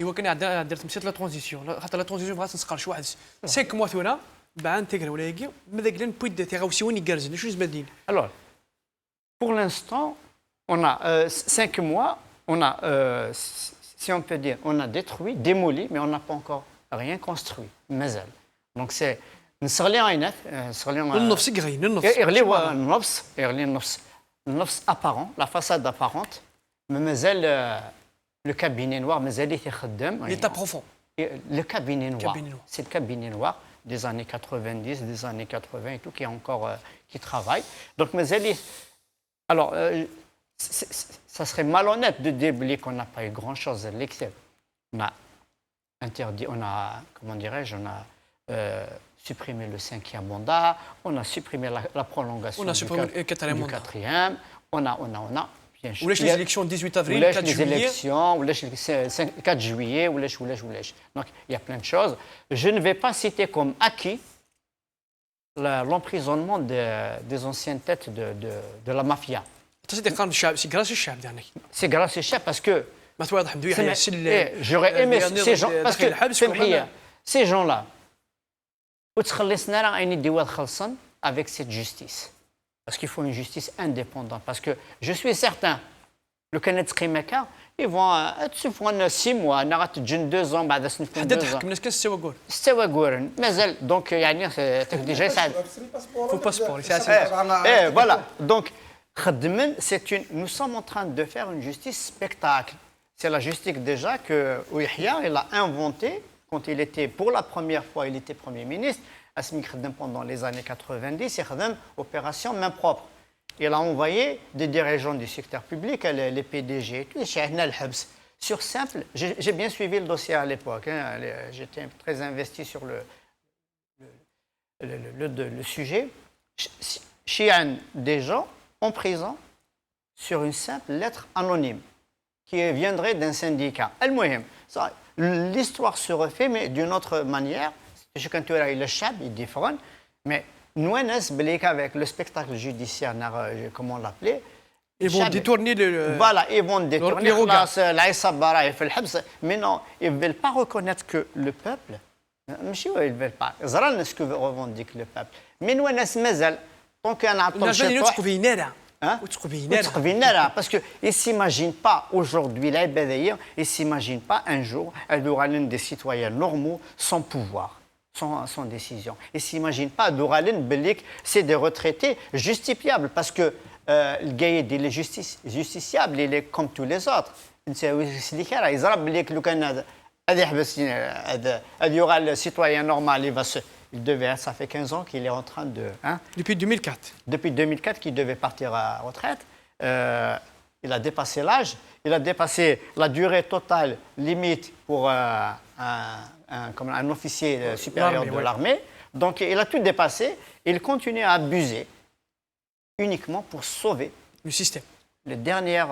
ايوا كان درت مسات لا ترانزيسيون خاطر لا ترانزيسيون بغات نسقر شي واحد 5 موا ثونا بعد تيغرا ولا يجي ماذا قلنا بويد تيغاوسي وين يكارزن شو زعما دينيا. Alors, pour l'instant, on a 5 mois, on a, si on peut dire, on a détruit, démoli, mais on n'a pas encore rien construit. مازال. Donc c'est نصغلي عينات النفس كغين النفس النفس apparent, la façade apparente, mais le cabinet noir, l'état profond. Le cabinet noir, c'est le cabinet noir des années 90, des années 80 et tout, qui est encore qui travaille. Donc, alors, ça serait malhonnête de déblayer qu'on n'a pas eu grand-chose à l'excès. On a interdit, on a, comment dirais-je, on a supprimé le 5e mandat, on a supprimé la prolongation du 4e, on a, bien sûr. Ou les élections 18 avril, 4 juillet. Les élections, ou les 4 juillet, ou les. Donc, il y a plein de choses. Je ne vais pas citer comme acquis l'emprisonnement des anciennes têtes de la mafia. C'est grâce au chef, c'est grâce au chef parce que j'aurais aimé ces gens, parce que ces gens-là, avec cette justice. Parce qu'il faut une justice indépendante. Parce que je suis certain, le Kenneth Rimeka, ils vont être 6 mois, 2 ans, بعد 2 ans. Donc, déjà, ça. Faut passeport. Voilà. Donc, nous sommes en train de faire une justice spectacle. C'est la justice déjà que Ouihia, il a inventé quand il était, pour la première fois, il était Premier ministre. Pendant les années 90, il a une opération main propre. Il a envoyé des dirigeants du secteur public, les PDG, tout, sur simple. J'ai bien suivi le dossier à l'époque. J'étais très investi sur le sujet. Chian, des gens en prison sur une simple lettre anonyme qui viendrait d'un syndicat. L'histoire se refait, mais d'une autre manière. Je quand tu as le chab, il différent, mais nous, avec le spectacle judiciaire, comment on l'appelait, ils vont détourner le. Voilà, ils vont détourner mais non, ils ne veulent pas reconnaître que le peuple, ils ne veulent pas. C'est ce que revendique le peuple. Mais nous, tant qu'on a parce qu'ils ne s'imaginent pas aujourd'hui, ils ne s'imaginent pas un jour, elle aura l'un des citoyens normaux sans pouvoir. Sans décision. Ils ne s'imaginent pas, Douralin Belik, c'est des retraités justifiables parce que le gars, il est justiciable, il est comme tous les autres. Il y aura le citoyen normal, il devait, ça fait 15 ans qu'il est en train de... Hein, depuis 2004. Depuis 2004 qu'il devait partir à retraite. Il a dépassé l'âge, il a dépassé la durée totale limite pour comme un officier supérieur de l'armée. Donc, il a tout dépassé. Il continue à abuser uniquement pour sauver le système. Les dernières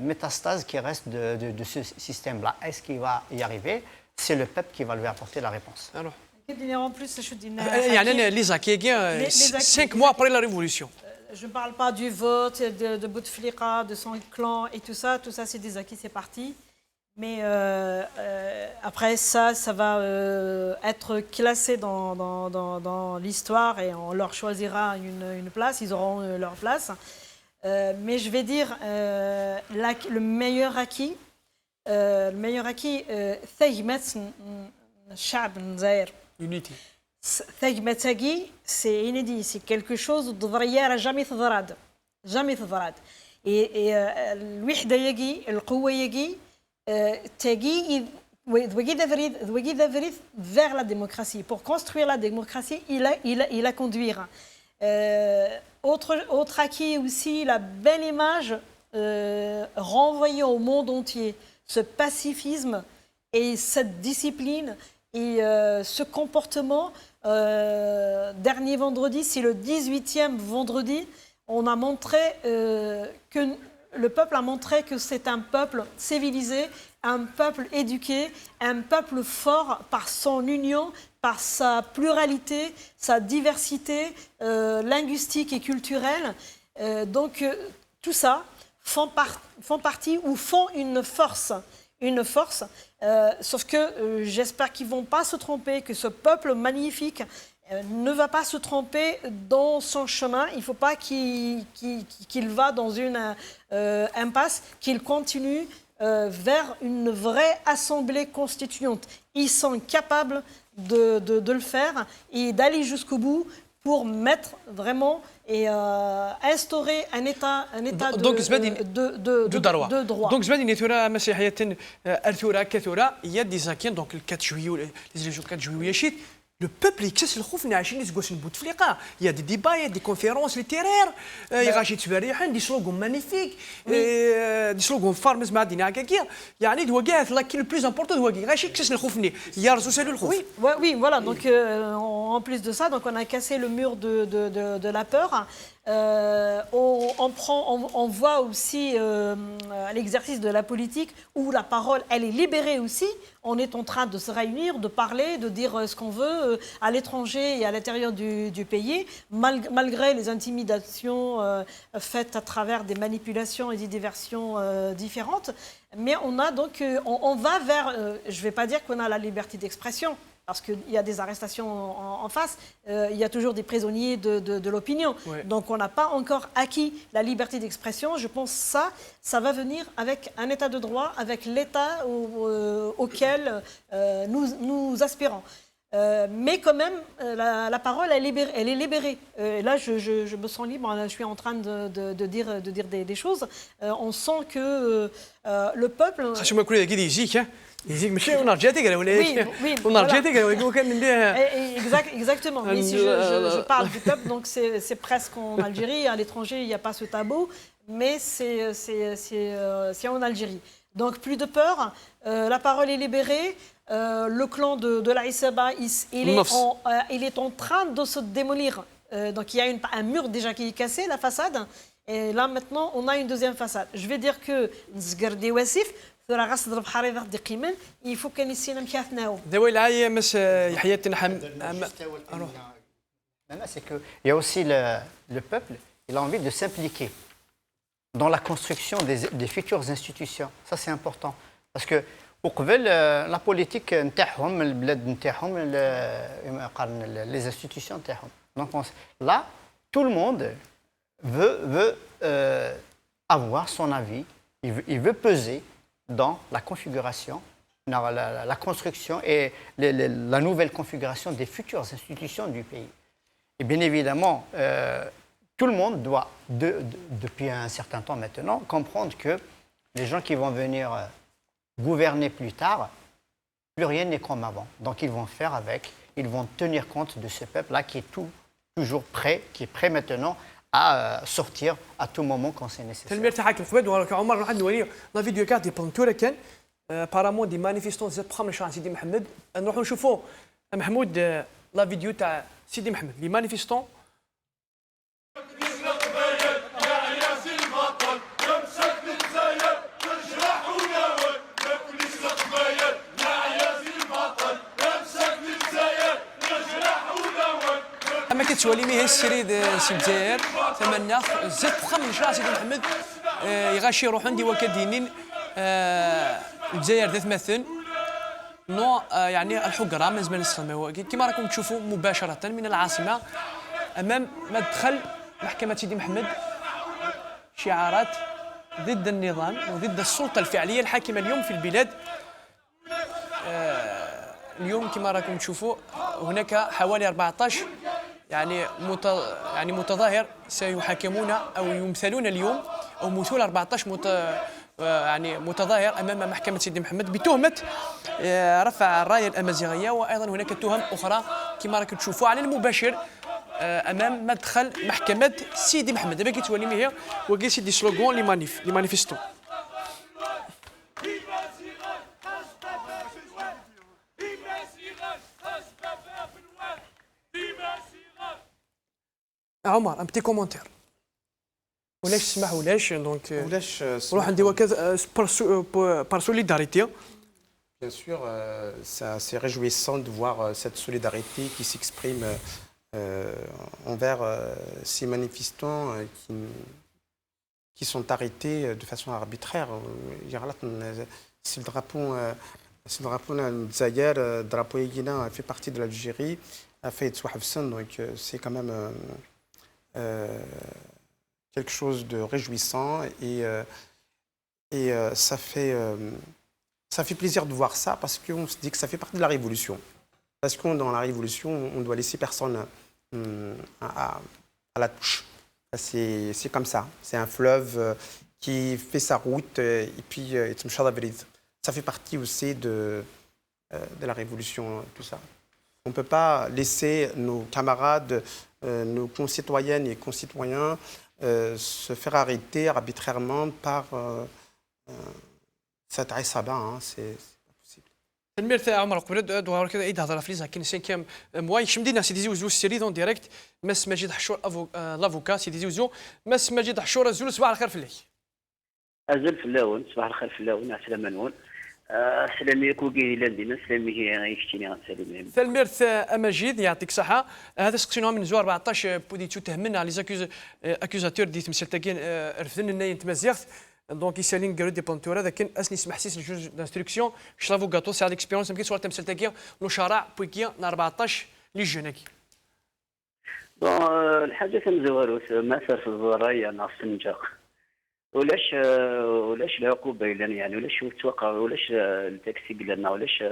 métastases qui restent de ce système-là. Est-ce qu'il va y arriver? C'est le peuple qui va lui apporter la réponse. Alors, en plus, je dis, les acquis, 5 mois après la Révolution. Je ne parle pas du vote, de Bouteflika, de son clan et tout ça. Tout ça, c'est des acquis, c'est parti. Mais après ça va être classé dans l'histoire et on leur choisira une place, ils auront leur place. Mais je vais dire, le meilleur acquis, ثجمة الشعب الجزائر. Unity. ثجمة c'est inédit, c'est quelque chose de ضريارة jamais تضراد. Jamais تضراد. Et الوحدة يجي، القوة يجي. Tegui vers la démocratie. Pour construire la démocratie, il a conduire. Autre acquis aussi, la belle image renvoyée au monde entier, ce pacifisme et cette discipline et ce comportement. Dernier vendredi, c'est le 18e vendredi, on a montré que le peuple a montré que c'est un peuple civilisé, un peuple éduqué, un peuple fort par son union, par sa pluralité, sa diversité linguistique et culturelle. Donc tout ça font partie ou font une force. Sauf que j'espère qu'ils ne vont pas se tromper, que ce peuple magnifique ne va pas se tromper dans son chemin. Il ne faut pas qu'il va dans une impasse, qu'il continue vers une vraie assemblée constituante. Ils sont capables de le faire et d'aller jusqu'au bout pour mettre vraiment et instaurer un état de droit. Donc زبادي نيتورا مسيحية أرثورا كثورا يا دي زاكين دونك الكاتشويو لي زيجو كاتشويو شيت. Le peuple يكسس الخوف نعيشين يسقوس بوتفليقه يا دي ديبا يا دي كونفيرونس ليتيرير يغاشي تباريحن دي سلوغون مانيفيك دي سلوغون فارمز مع دينا هكاكيا يعني دوا كاع لاكي لو بلوز امبورطون دوا كي غاشي يكسس الخوف ني يارزو سالو الخوف. Oui, voilà. Donc en plus de ça, donc on a cassé le mur de la peur. On voit aussi l'exercice de la politique où la parole, elle est libérée aussi. On est en train de se réunir, de parler, de dire ce qu'on veut à l'étranger et à l'intérieur du pays, malgré les intimidations faites à travers des manipulations et des diversions différentes. Mais on a donc, on va vers, je ne vais pas dire qu'on a la liberté d'expression, parce qu'il y a des arrestations en face, il y a toujours des prisonniers de l'opinion. Ouais. Donc on n'a pas encore acquis la liberté d'expression. Je pense que ça va venir avec un état de droit, avec l'état auquel nous aspirons. Mais quand même, la parole, elle est libérée. Là, je me sens libre. Je suis en train de dire des choses. On sent que le peuple... خشم كل كده يجيك يجيك مش ونرجعتك ولا ايش؟ oui, ونرجعتك ولا كان نديها. Exactement. Mais si je parle du peuple, donc c'est presque en Algérie. À l'étranger, il n'y a pas ce tabou, mais c'est en Algérie. Donc plus de peur, la parole est libérée. Le clan de la Issaba, il est en train de se démolir. Donc il y a un mur déjà qui est cassé, la façade. Et là maintenant, on a une deuxième façade. Je vais dire que Nzgardi Wassif, il faut qu'on ait un piatnao. داوي العاية مس يحيى تنحم. C'est qu'il y a aussi le peuple, il a envie de s'impliquer dans la construction des futures institutions. Ça, c'est important. Parce que la politique نتاعهم البلاد نتاعهم les institutions نتاعهم. Donc là, tout le monde veut avoir son avis, il veut peser dans la configuration, dans la construction et la nouvelle configuration des futures institutions du pays. Et bien évidemment, tout le monde doit, depuis un certain temps maintenant, comprendre que les gens qui vont venir gouverner plus tard, plus rien n'est comme avant. Donc ils vont faire avec, ils vont tenir compte de ce peuple-là qui est toujours prêt, qui est prêt maintenant à sortir à tout moment quand c'est nécessaire. تلمير تاعك الخباد وراك عمر راح نوري لا فيديو كارت دي بونتورا كان بارامون دي مانيفيستون زاد بخام شان سيدي محمد نروحوا نشوفوا محمود لا فيديو تاع سيدي محمد لي مانيفيستون. اما كتولي مي هي السيري سي الجزائر ثمانية زاد فخام من شرع سيدي محمد يغاشي يروحوا ندي وكدينين الجزائر ذات مثل نوع يعني الحقره من زمان السماوي كما راكم تشوفوا مباشره من العاصمه امام مدخل محكمه سيدي محمد شعارات ضد النظام وضد السلطه الفعليه الحاكمه اليوم في البلاد. اليوم كما راكم تشوفوا هناك حوالي 14 يعني متظاهر سيحاكمون او يمثلون اليوم او مثول 14 يعني متظاهر امام محكمه سيدي محمد بتهمه رفع الرايه الامازيغيه، وايضا هناك تهم اخرى كما راكم تشوفوا على المباشر امام مدخل محكمه سيدي محمد. دابا كيتولي هي وكاين سيدي سلوغون لي مانيفيستو. عمر ان بتي كومونتير ولاش تسمح ولاش دونك ولاش نروح ندير هكا بار سوليداريتي. Bien sûr, c'est réjouissant de voir cette solidarité qui s'exprime envers ces manifestants qui sont arrêtés de façon arbitraire. C'est le drapeau Zaïre, le drapeau Yéguéna fait partie de l'Algérie, a fait Touahafsan, donc c'est quand même quelque chose de réjouissant et ça fait plaisir de voir ça parce qu'on se dit que ça fait partie de la révolution. Parce que dans la révolution, on doit laisser personne à la touche. C'est comme ça. C'est un fleuve qui fait sa route et puis ça fait partie aussi de la révolution, tout ça. On ne peut pas laisser nos camarades, nos concitoyennes et concitoyens se faire arrêter arbitrairement par cette عصابة. C'est pas possible. المير تاع عمر قبل دوار كذا عيد هضره فليزا كاين سينكيام مواي شمدينا سيدي زوزو السيري دون ديريكت مس مجيد حشور لافوكا سيدي زوزو مس مجيد حشور زول صباح الخير فلاي. أزل فلاون صباح الخير فلاون عسلامة نون سلامي كوكي لاندينا سلامي يشتيني سلامي المير مجيد يعطيك الصحة. هذا سقسينوها من زوار 14 بوديتو تهمنا على لي اكوزاتور دي تمثل تاكين رفدن الناين تمازيغت دونك يسالين قالوا دي بونتورا لكن اسني سمح سيس الجوج دانستركسيون شلافو كاطو سي هاد اكسبيرونس يمكن صور تمثل تاكين لو شارع بويكيا 14 لي جوناكي. بون الحاجة تمزوالو ما صار في الزرايا ناس النجاق ولاش العقوبة يعني ولاش توقع ولاش التاكسي قلنا ولاش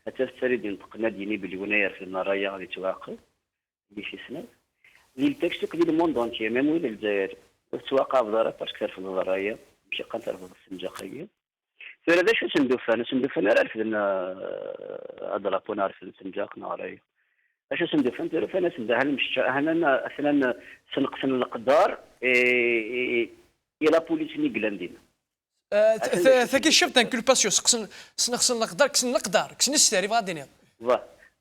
التفسير ديال نطقنا ديني باليونير في النرايا غادي توعقب اللي شي سنة اللي التاكسي ديال الموند اونتي ميم وين الجزائر توقع بضرر باسكو كثر في الزرايا ماشي قنطر في السنجاقية. فهذا شو سندوفان راه رفدنا اضربو نعرف السنجاق ناريا اش سندوفان تلفنا سندها هنا اصلا سنقسم القدار الى بوليسني قلاندينا ثاكي شفت انكولباسيون سنغسل القدار كسن القدار كسن الساري غادي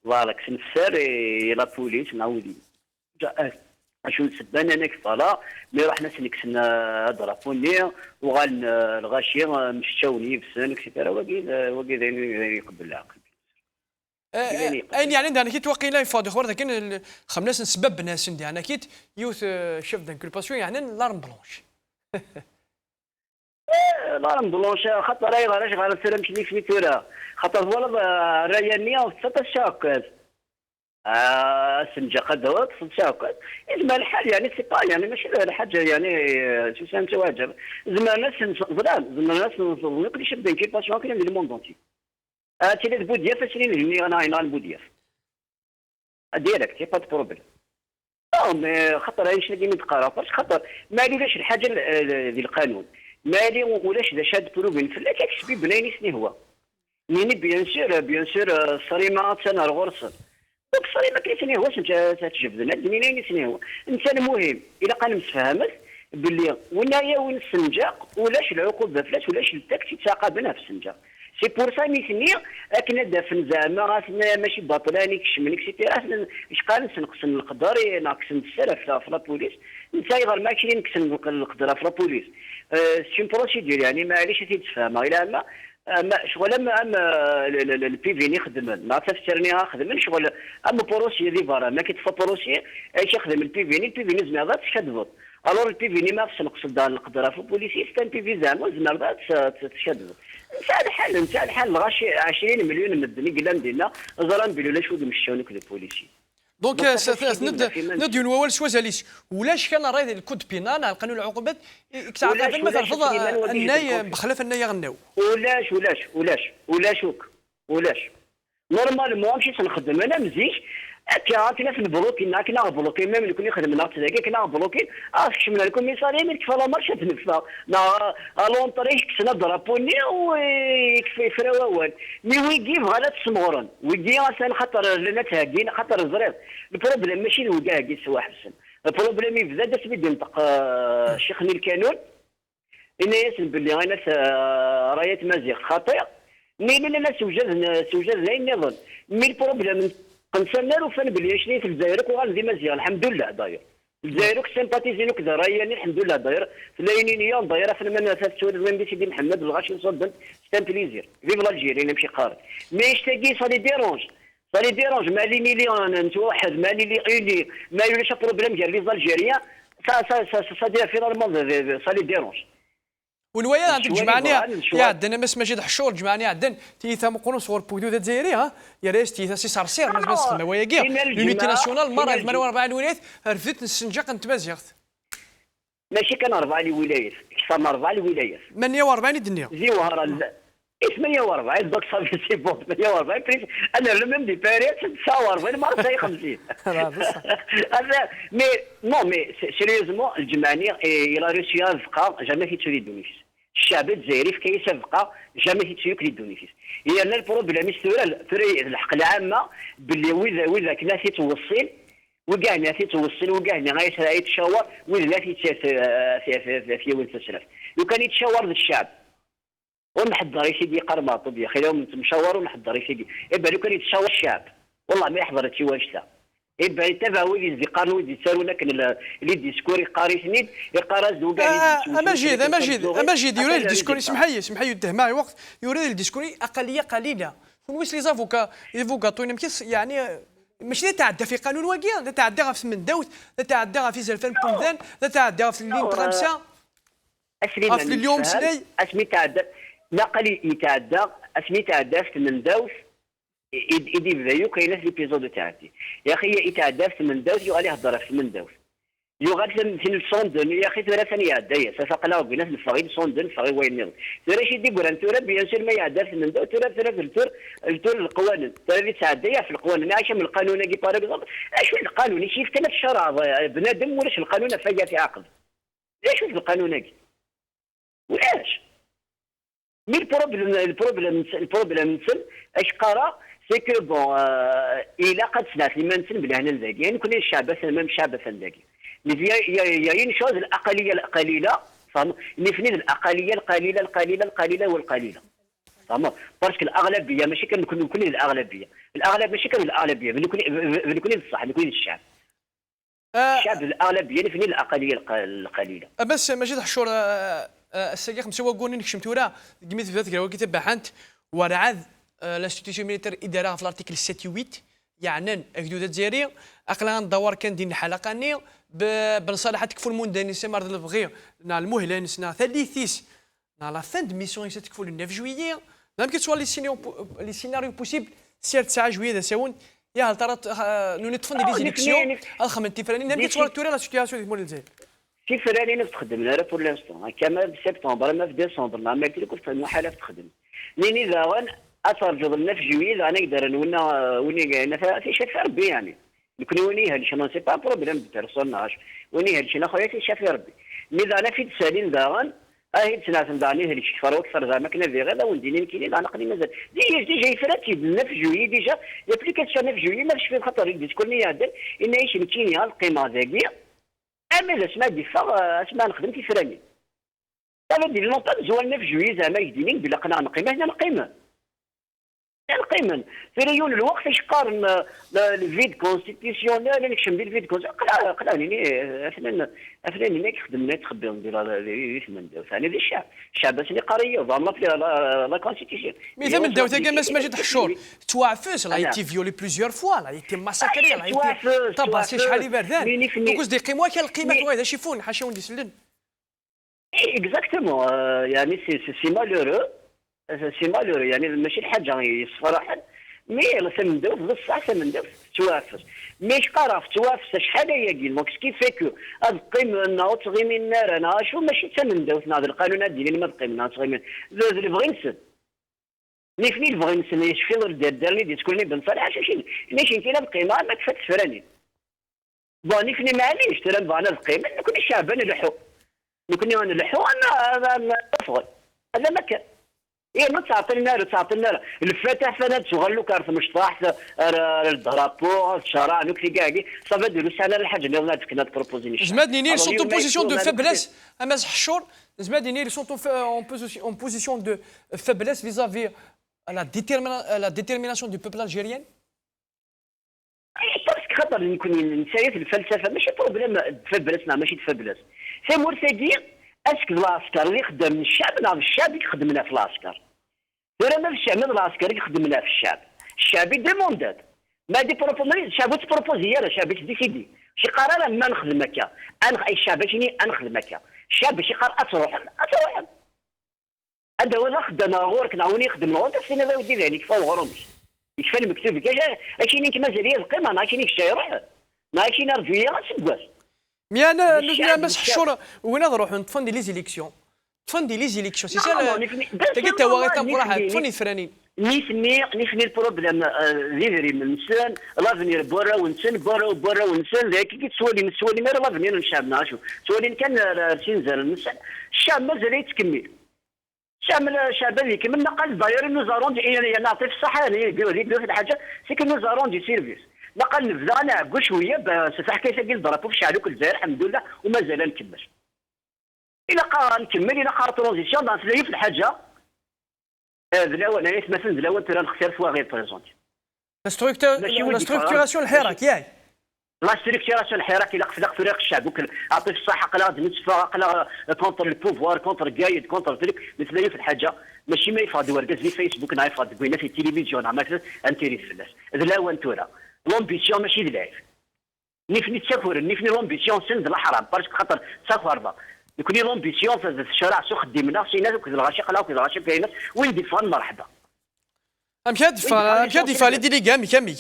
فوالا كسن السار الى بوليس نعاودي شو نسبان انا كفالا مي رحنا سنكسن درابوني وغال الغاشيه مشاوني بسن اكسيتيرا وكي يقبل العقل. اين يعني عندنا كي توقي لا يفاض اخر لكن خمناس نسبب ناس عندنا كيت يوث شيف دانكولباسيون يعني لارم بلونش. لارم بلونش خاطر راهي علاش غنسلم شني في تورا خاطر فوالا رايانيه وسط الشاكات سنجاقة دوت سنجاقة زمان الحال يعني سي با يعني ماشي الحاجه يعني شو سامت واجب زمان الناس زمان الناس نقدر شد انكيباسيون كاين ديال الموندونتي تيلي بودياف فاشلين هني انا هنا بودياف ديريكت سي با دو بروبليم مي خاطر هاي شنو نتقرا خاطر مالي لاش الحاجه ديال القانون مالي ولاش اذا شاد بروبين فلا كيكسبي بنايني سني هو نيني بيان سور الصريمه تانا الغرس دونك الصريمه كيسني هو تجبدنا دنيني سني هو انت المهم الا قال متفاهمت باللي ونايا وين السنجاق ولاش العقوبه فلاش ولاش التاكسي تعاقبنا في السنجاق سي بور سا ميسني اكنا دافن زعما راسنا ماشي باطلاني كشمن اكسيتيرا اش قال نقسم القدر ناقصن السلف في لابوليس انت غير ما كاين نقسم القدر في لابوليس سي بروسيدور يعني معليش تيتفهم الا ما شغل اما البي في نخدم ما تفسرني خدم شغل اما بروسي دي برا ما كيتفا بروسي ايش يخدم البي في زعما تشدفط الور البي في ما خص نقصد القدره في البوليسي ستان بي في زعما زعما تشدفط نسال الحال غاشي 20 مليون من الدنيا قلنا مدينه زران بلو لا شو مشاونك البوليسي دونك ند ينوال سوازاليس ولاش كان راي الكود بينال القانون العقوبات كتعرف مثلا رفض الناي بخلاف الناي غناو ولاش نورمالمون مشيت نخدم انا مزيج كنا في البلوكين كنا بلوكين ميم اللي كنا خدمنا تلاقي كنا بلوكين شمنا الكوميساريه ملي كفى لا مارشا تنفى نا الون طريق كسنا درابوني ويكفي فراوان مي ويجي بغا تسمغرن ويجي مثلا خاطر لنا تهاكين خاطر الزرير البروبليم ماشي الوكا هاكي سوا حسن البروبليم يبدا داس بيدي ينطق الشيخ نيل كانون إن يسن باللي غانا راية مزيغ خطير مي لا سوجد زين نظن مي البروبليم قنسنا وفن باللي شني في الجزائر وغادي مزيان الحمد لله داير الجزائر سيمباتيزين وكذا راياني الحمد لله داير في لاينين دايره في المنافسه السود وين سيدي محمد الغاشي نصدن ستان بليزير فيف لالجيري نمشي قارن مي اشتاقي صالي ديرونج ما لي انا نتوحد ما لي ما يوليش بروبليم ديال لي زالجيريان سا دير فينالمون صالي ديرونج ونوايا عندك جمعانية يا عندنا مس مجيد حشور جمعانية عندنا تيثا مقرون صور بودو ذات زيري ها يا ريس تيثا سي صرصير ماز بس خدمة ويا كيا لونيتي ناسيونال مرة 48 ولايات رفدت السنجاق نتمازيغت ماشي كان 4 ولايات اكثر من 4 ولايات 48 الدنيا زيوهرا 48 دوك صافي سي بون 48 انا لو ميم دي باريت 49 مره 50 هذا مي نو مي سيريوزمون الجمعانية الى روسيا فقا جامي في تولي دونيس الشعب الجزائري في كيس فقا جامي في تولي دونيس هي لا البروبليم في الحق العامه باللي وإذا كنا في توصل وكاع في توصل وكاع غاية يتشاور وإذا في وين تسرف لو كان يتشاور الشعب ونحضر يسيدي قرماطب يا اخي لو مشاور ونحضر يسيدي يبقى لو كان يتشاور الشعب والله ما يحضر شي واجده يبقى يتبع ويدي زقار ويدي تسالونا كان اللي ديسكوري قاري سنين يقارز وكاع اماجد يوري الديسكوري اسمح لي يده معي وقت يوري الديسكوري اقليه قليله ويس لي زافوكا توينا مكيس يعني ماشي تعدى في قانون واقيا لا تعدى في مندوت لا تعدى في زلفان بومدان لا تعدى في اللين 5 في اليوم سني اسمي تعدى نقل يتعدى اسمي تعدى في مندوت يدي فيو كاينه في ليبيزود تاعتي يا اخي يتعدى في مندوت يغالي يهضر في مندوت يغادي في الصوندن يا اخي ترى ثاني يعدى سفقنا وقلنا في الفريق صوندن فريق وين نيل ترى شي دي قران ترى بيان سور ما يعدى في مندوت ترى في التور القوانين ترى اللي تعدى في القوانين عايشه من القانون كي باغ اش القانون شي في الشرع بنادم ولاش القانون فيا في عقد ايش في القانون كي ولاش مي البروبليم نسل اش قرا سي كو بون الى قد سنات لي ما نسل بلي هنا نزاكي يعني كل الشعب ميم الشعب فنداكي هي ين شوز الاقليه القليله فهم نفني الاقليه القليله والقليله فهم باسكو الاغلبيه ماشي كنكون الاغلبيه ماشي كان الاغلبيه بنكون الصح بنكون الشعب الشعب الاغلبيه نفني الاقليه القليله بس مجيد حشور السياق مسوا قولني نكشم تورا قميت في ذاتك كتاب بحانت ورعاد لاستيتيسيون ميليتير اداره في الارتيكل 7 و 8 يعني اكدودات جزائريه اقلا ندور كان دين الحلقه ني بنصالح تكفل مونداني سي مرض البغي نا المهله نسنا ثالثيس نا لا فان دو ميسيون تكفل 9 جويي نعم كتسوا لي سيناريو بوسيبل سير 9 جويي ذا ساون يا هل ترى نو نتفند لي زيليكسيون الخمن تفراني نعم كتسوا تورا لا سيتياسيون ديال الجزائر في فراني تخدم لها بور لانستون كما في سبتمبر ما في ديسمبر ما عملت لك في المحاله تخدم لاني ذا وان اثر جبلنا في جويل انا نقدر وني في شاف ربي يعني نكون وني هادشي شنو سي با بروبليم بيرسوناج وني هادشي انا خويا شاف ربي اذا انا في تسالين داغن تناس داني هادشي فرو اكثر زعما كنا في غدا ونديني نكيني انا قلي مازال ديجا يفرات لنا في جويل ديجا لابليكاسيون في جويل ما فيش في خطر تكون يعدل ان ايش نكيني القيمه ذاكيه اما اذا سمعت دي اسمع نخدم في فراني انا ندير نوطا زوالنا في جويل زعما يديني بلا قناع نقيمه هنا نقيمه القيمه في ريون الوقت اش قارن الفيد كونستيتيسيونيل نكشم ديال الفيد قلاني افناني خدمنا تخبي ندير ثمن ثاني ديال الشعب اللي قاريه ضامن في لا كونستيتيسيون مثلا من داو تاكا ماس ماجد حشور توعفس لا يتي فيولي بليزيور فوا لا يتي ماساكري لا يتي طباسي شحال يبردان دوكوز دي قيموا كان القيمه هذا شيفون حاشا وندي سلن اكزاكتومون يعني سي مالورو سي مالور يعني ماشي الحاجه صراحه مي ثمندوف بصح ثمندوف توافر مش قرف توافر شحال هي كيل دونك كيف فيكو القيم انه تغي من النار انا شو ماشي ثمندوف ناض القانون ديالي ما بقيمنا تغي من اللي بغي نسد نيفني بغي نسد يشفي دار لي تكوني بن صالح شي ليش انت لا بقيمه ما كفات فراني بوني فيني معليش ترى بغينا القيمه نكون الشعب نلحو نكون نلحو انا افضل هذا ما كان إيه ما تعطي لنا الفتح فانا تغلو كارت مشطاح الدرابو الشرع نوكلي كاعي صافي ديرو سنه الحاجه اللي غادي كنا بروبوزي زمادني نير سونت اون بوزيسيون دو فابليس اماس حشور زمادني نير سونت اون بوزيسيون دو فابليس فيزافي la détermination du peuple algérien. باسكو خاطر نكون نسايا في الفلسفه ماشي بروبليم تفبلسنا ماشي تفبلس سي مرتدي اسك العسكر اللي خدم الشعب نعم الشعب اللي خدمنا في العسكر ترى ما الشعب من العسكر اللي خدمنا في الشعب الشعب يديموندات ما دي بروبوزي الشعب تبروبوزي يا الشعب ديسيدي شي قرار ما نخدم هكا انا الشعب شني نخدم هكا الشعب شي قرار تروح هذا هو خدنا غورك نعاوني يخدم الغرب فينا ذا ودي ذلك يكفى الغرمش يكفى المكتوب كاع اشيني كما زال القيمه ناشيني الشارع ناشيني رجويه غتسكواس مي انا مس حشور وين نروحوا نتفندي لي زيليكسيون تفندي لي زيليكسيون سي سا تلقيت هو غير تنقرا تفندي الفرانين نفني البروبليم زيري من الانسان لافنير برا ونسن برا ونسن ذاك كي تسولي ما لافنير الشعب شوف تسولي كان سينزل الانسان الشعب مازال يتكمل الشعب اللي كملنا قال داير نوزارون نعطي في الصحه يقولوا في الحاجه سي كو نوزارون دي سيرفيس نقل نبدا نعقو شويه بصفح كيف قال ضربوا في شعلوك الجزائر الحمد لله ومازال نكمل الى نكمل الى قرا ترانزيسيون في الحاجه الاول انا مثلا الاول ترى نختار فوا غير بريزونتي لا ستركتوراسيون الحراك ياك لا ستركتوراسيون الحراك الى خلق فريق الشعب عطي في الصحه قلا نتفا قلا كونتر البوفوار كونتر قايد كونتر تريك مثل في الحاجه ماشي ما يفاض ورقز في فيسبوك نايفاض بينا في التلفزيون عملت انتيري في الناس الاول تورا لومبيسيون ماشي العيب نفني تسافر نفني لومبيسيون سند الحرام باسكو خاطر تسافر يكون لومبيسيون في الشارع سو خدمنا سينا دوك الغاشي قلاو الغاشي كاينات وين ديفان مرحبا امشي ديفا لي ديليغا ميكانيك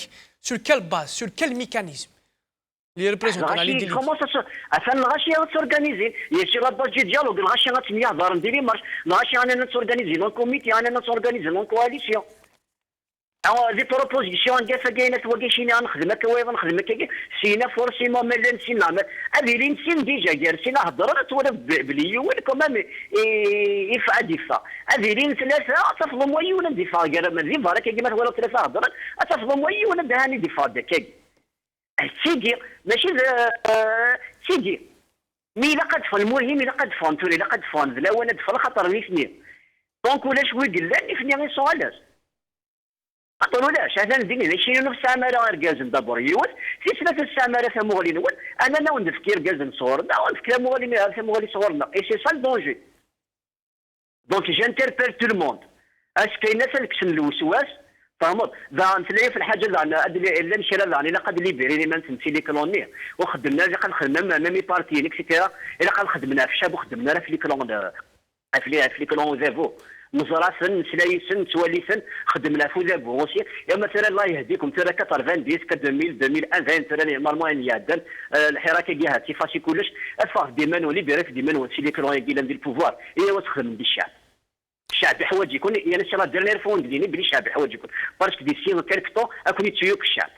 sur quelle base sur quel mécanisme les représentants les délégués comment ça عشان الغاشي تورغانيزي يشي لا باج ديالوغ الغاشي غتميا دار نديري مارش الغاشي انا تورغانيزي لون كوميتي انا تورغانيزي لون كواليسيون دي بروبوزيسيون ديال فكاينات وكاينين نخدمك ويضا نخدمك سينا فورسيمون ملي نسينا هذه اللي نسين ديجا جالسين هضرت ولا بليون كمان يفع دفاع هذه اللي ثلاثه تفضل مويونه دفاع قال ما دفاع راك كيما ولا ثلاثه هضرت تفضل مويونه دهاني دفاع داك سيدي ماشي سيدي مي لا قد فون المهم لا قد فون تولي لا قد فون لا وانا دفع خاطر نفني دونك ولاش ويقول لا نفني غير سؤال قالوا لا هذا ندير ماشي نفس السامره غير كازن دابور يوت في ثلاثه السامره ثموغلي نول انا نفكر كازن صورنا ونفكر مغلي صورنا اي سي سا الدونجي دونك جانتربيل تو الموند اسكو الناس اللي كسن الوسواس فهمت ذا نتلاقي في الحاجه الا نشرى لا قد لي بيري ما نسمسي لي كلوني وخدمنا اللي خدمنا ميمي بارتي اكسيتيرا الا خدمنا في الشاب وخدمنا في لي كلون في لي كلون زافو مزرعه سن سلاي سن توالي سن خدمنا في ذا بوسي يا مثلا الله يهديكم ترى 80 10 2000 2001 ترى نورمالمون يعدل الحراكه كاع تيفاسي كلش افاق ديمان ولي بيرك ديمان وسي لي كلون يجي ندير البوفوار هي وتخدم بالشعب الشعب يحوج يكون يعني سي لا ديرنيير فون ديني بلي الشعب يحوج يكون باسكو دي سي كالكتو اكون يتسيوك الشعب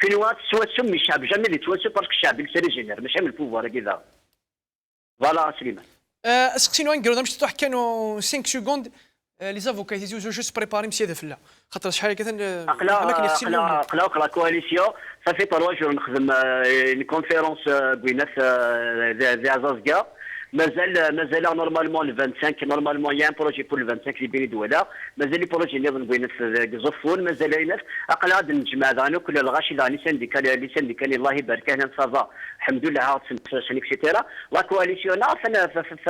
كلمات سوا تسمي الشعب جامي اللي توسو باسكو الشعب يسري جينير ماشي من البوفوار كذا فوالا سليمان سقسينو نقولوا باش تروح كانوا 5 سكوند لي زافوكا يزيدوا جوست بريباري مسيا فلا خاطر شحال كثر قلاوك لا كواليسيون صافي 3 جور نخدم كونفيرونس بوينا في عزازكا مازال نورمالمون ل 25 نورمالمون يا ان بروجي بور ل 25 اللي بين دوله مازال لي بروجي اللي بوينا في زفون مازال ينف اقلا نجمع ذانو كل الغاشي لي سنديكال الله يبارك هنا صافا الحمد لله عاود سن اكسيتيرا لا كواليسيون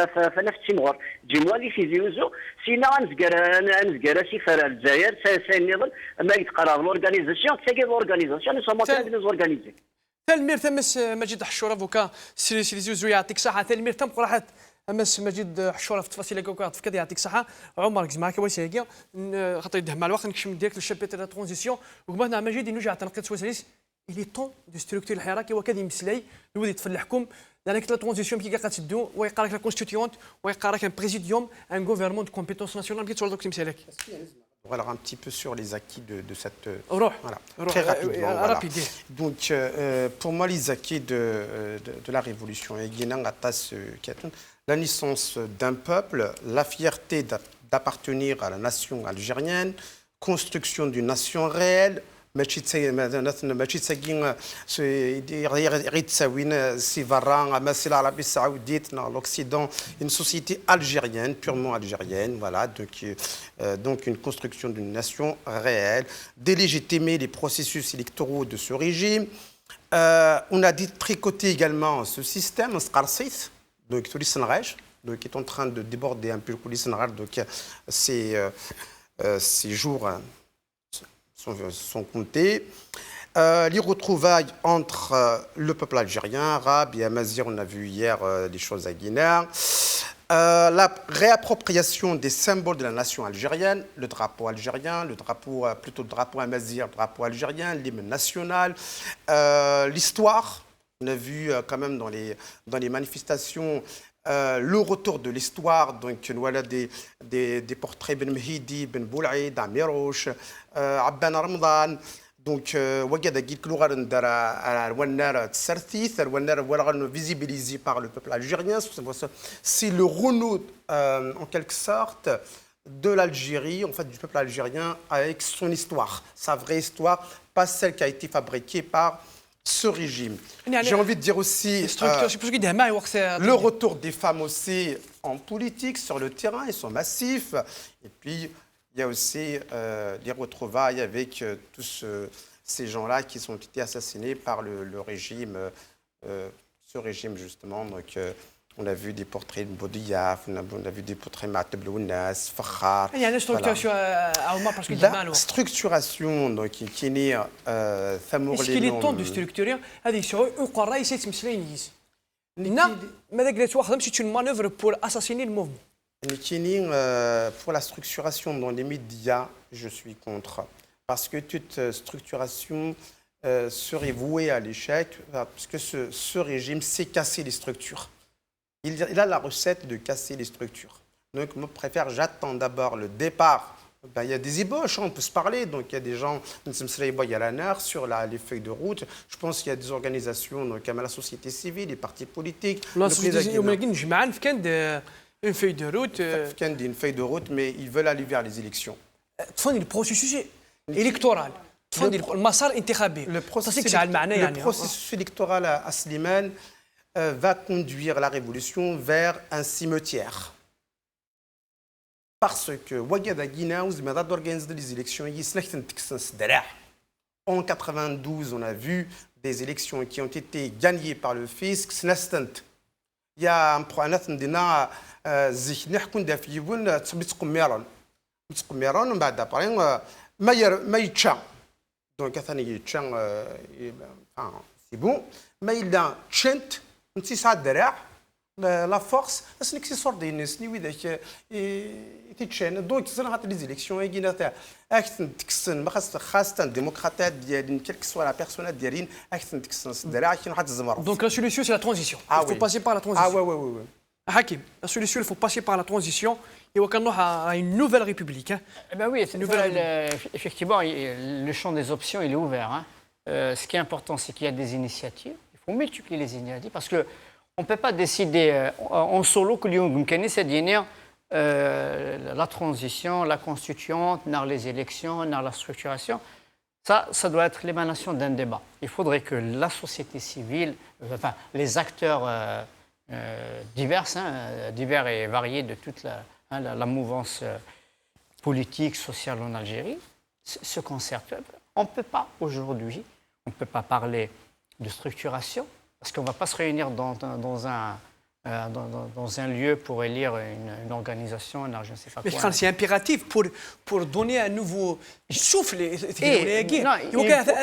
فانا في تيمور جيموا لي في زيوزو سينا نزكر سيفر الجزائر سنظن ما يتقرر لورغانيزاسيون تاكي لورغانيزاسيون سو مونتال اورغانيزي تلمير تمس مجد حشور افوكا سيليزيوزو يعطيك صحه تلمير تم قرحت امس مجيد حشوره في تفاصيل كوكا في كذا يعطيك الصحه عمر كز معك واش هي خاطر يدهم مع الوقت نكشف ديريكت الشابتر لا ترانزيسيون وقبلنا مجيد نرجع تنقيط سويسريس إلي طون دو ستركتور الحراكي وكذا مسلاي الودي تفلحكم لان كلا ترانزيسيون كي قاعد تدو ويقرا لك لا كونستيتيونت ويقرا لك ان بريزيديوم ان غوفرمون دو كومبيتونس ناسيونال كي تقول لك مسالك Voilà un petit peu sur les acquis de cette. Voilà. Très rapidement. Voilà. Rapide. Donc, pour moi, les acquis de la révolution, la naissance d'un peuple, la fierté d'appartenir à la nation algérienne, construction d'une nation réelle. ماشي تساقين غيتساوين سيفران مثل العربيه السعوديه l'Occident, une société algérienne, purement algérienne, voilà, donc une construction d'une nation réelle, délégitimer les processus électoraux de ce régime. On a détricoté également ce système, donc qui est en train de déborder un peu le coulisses, donc ces jours sont comptés. Les retrouvailles entre le peuple algérien, arabe et amazigh, on a vu hier les choses à Guinée. La réappropriation des symboles de la nation algérienne, le drapeau algérien, plutôt le drapeau amazigh, le drapeau algérien, l'hymne national, l'histoire. On a vu quand même dans les manifestations le retour de l'histoire, donc voilà des portraits Ben Mehidi, Ben Boulaïd, Amirouche, Abban Ramadan. Donc, visibilisé par le peuple algérien. C'est le renouveau, en quelque sorte, de l'Algérie, en fait, du peuple algérien avec son histoire, sa vraie histoire, pas celle qui a été fabriquée par ce régime. J'ai envie de dire aussi le retour des femmes aussi en politique, sur le terrain, ils sont massifs. Et puis, il y a aussi les retrouvailles avec tous ces gens-là qui ont été assassinés par le régime, ce régime justement. Donc, on a vu des portraits de Boudiaf, on a vu des portraits de Maateb Lounas, Fakhar. Il y a une structuration parce que la structuration donc, qui est née Est-ce qu'il est temps de structurer هذه الشعوب وقرا يسيت مسلينيز لنا ماذا قلت واخد مشيت une manœuvre pour assassiner le mouvement pour la structuration dans les médias, je suis contre. Parce que toute structuration serait vouée à l'échec, parce que ce régime sait casser les structures. Il a la recette de casser les structures. Donc, moi, je préfère, j'attends d'abord le départ. Ben, il y a des ébauches, on peut se parler. Donc, il y a des gens, il y a la NER sur les feuilles de route. Je pense qu'il y a des organisations, donc, comme la société civile, les partis politiques. La société civile, une feuille de route. Une feuille de route, mais ils veulent aller vers les élections. Le processus électoral. Le processus électoral à Slimane va conduire la révolution vers un cimetière. Parce que Ouagada Guinaouz m'a d'organiser les élections. En 92, on a vu des élections qui ont été gagnées par le fisc. Il y a un problème de donc, c'est bon. Mais il a chant, la force, c'est que c'est sorti de Nice, ni donc, les élections, quelle que soit la personne, donc la solution, c'est la transition. Il faut passer par la transition. Ah oui. Hakim, la solution, il faut passer par la transition. Et on a une nouvelle république. Ben oui, effectivement, le champ des options, il est ouvert. Hein. Ce qui est important, c'est qu'il y a des initiatives. Il faut multiplier les initiatives parce qu'on ne peut pas décider en solo que c'est la transition, la constituante, les élections, la structuration. Ça doit être l'émanation d'un débat. Il faudrait que la société civile, enfin, les acteurs divers et variés de toute la mouvance politique, sociale en Algérie, se concertent. On ne peut pas aujourd'hui, on ne peut pas parler de structuration, parce qu'on ne va pas se réunir dans un lieu pour élire une organisation, je ne sais pas quoi. Mais c'est impératif pour donner un nouveau souffle. Il y a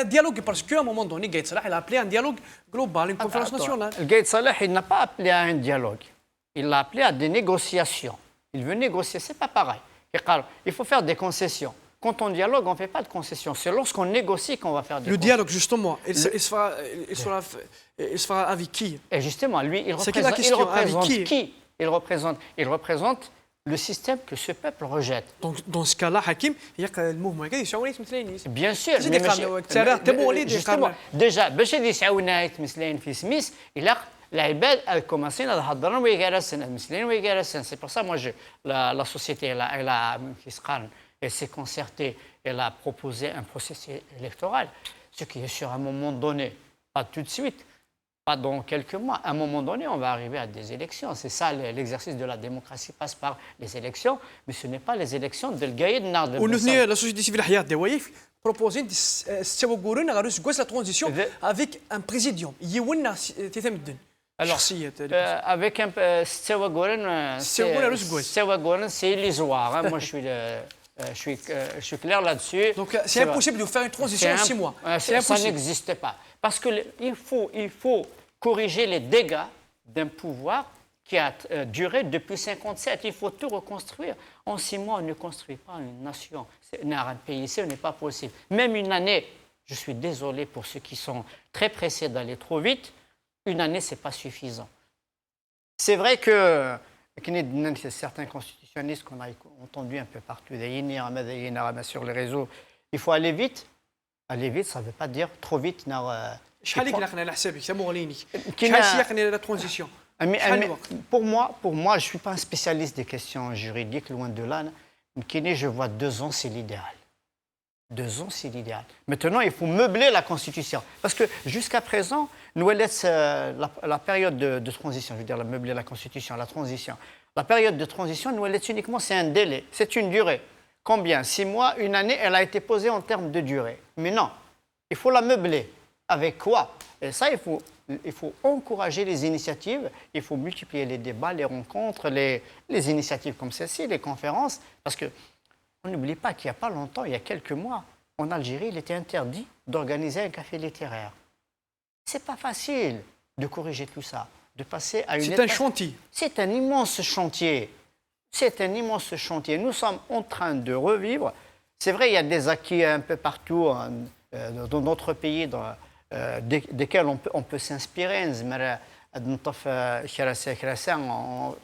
un dialogue, parce qu'à un moment donné, Gaïd Salah a appelé un dialogue global, une conférence nationale. Gaïd Salah, il n'a pas appelé à un dialogue. il l'a appelé à des négociations. Il veut négocier, c'est pas pareil. Il faut faire des concessions. Quand on dialogue, on ne fait pas de concessions. C'est lorsqu'on négocie qu'on va faire des Le concessions. dialogue, justement, il se fera avec qui? Et justement, lui, il C'est la représente, question, avec qui? Il représente le système que ce peuple rejette. Donc, dans ce cas-là, Hakim, il y a le mouvement qui est Bien sûr. زيد يقارنوا اكثر تبوا Justement, déjà, باش يسعونا يتمثلين في سميث إلا العباد كومونسين يهضرون ويجالسين المثلين ويجالسين. C'est pour ça, moi, la société, elle s'est concertée, elle a proposé un processus électoral, ce qui est sur un moment donné, pas tout de suite, pas dans quelques mois. À un moment donné, on va arriver à des élections. C'est ça, l'exercice de la démocratie passe par les élections, mais ce n'est pas les élections de l'Gaïd Nard. ونثني لا سوسيتي سيفيل حياه دوايف بروبوزين استوى قورن غير سكواس لا ترانزيسيون افيك ان بريزيديون يونا تيتمدن شخصيه avec un Stewa Goren, c'est illusoire. Moi, je suis clair là-dessus. Donc, c'est impossible de faire une transition en 6 mois. Ça n'existe pas. Parce qu'il faut corriger les dégâts d'un pouvoir qui a duré depuis 1957. Il faut tout reconstruire. En 6 mois, on ne construit pas une nation, un pays. Ce n'est pas possible. Même une année, je suis désolé pour ceux qui sont très pressés d'aller trop vite, une année, ce n'est pas suffisant. C'est vrai que certains constitutionnalistes qu'on a entendus un peu partout, sur les réseaux, il faut aller vite. Aller vite, ça ne veut pas dire trop vite. شحال يقلقنا على حسابك تا مغليني شحال سيقني لا ترانزيسيون Pour moi, je ne suis pas un spécialiste des questions juridiques, loin de là. Je vois 2 ans, c'est l'idéal. 2 ans, c'est l'idéal. Maintenant, il faut meubler la Constitution. Parce que jusqu'à présent, nous laissons la période de transition, je veux dire, meubler la Constitution, la transition. La période de transition, nous laissons uniquement, c'est un délai, c'est une durée. Combien? 6 mois, une année, elle a été posée en termes de durée. Mais non, il faut la meubler. Avec quoi? Et ça, il faut encourager les initiatives, il faut multiplier les débats, les rencontres, les initiatives comme celle-ci, les conférences. Parce qu'on n'oublie pas qu'il n'y a pas longtemps, il y a quelques mois, en Algérie, il était interdit d'organiser un café littéraire. Ce n'est pas facile de corriger tout ça, de passer à une étape. C'est un chantier. C'est un immense chantier. C'est un immense chantier. Nous sommes en train de revivre. C'est vrai, il y a des acquis un peu partout dans notre pays, desquels on peut s'inspirer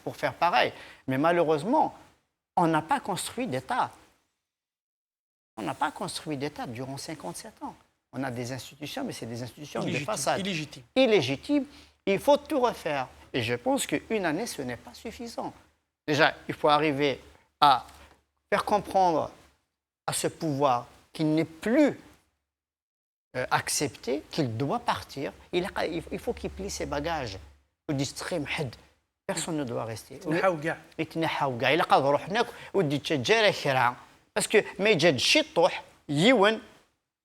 pour faire pareil. Mais malheureusement, on n'a pas construit d'État. On n'a pas construit d'État durant 57 ans. On a des institutions, mais c'est des institutions de façade. Illégitimes. Il faut tout refaire. Et je pense qu'une année, ce n'est pas suffisant. Déjà, il faut arriver à faire comprendre à ce pouvoir qu'il n'est plus accepté, qu'il doit partir. Il faut qu'il plie ses bagages. Personne ne doit rester. Parce que ما يجدش يطوح يون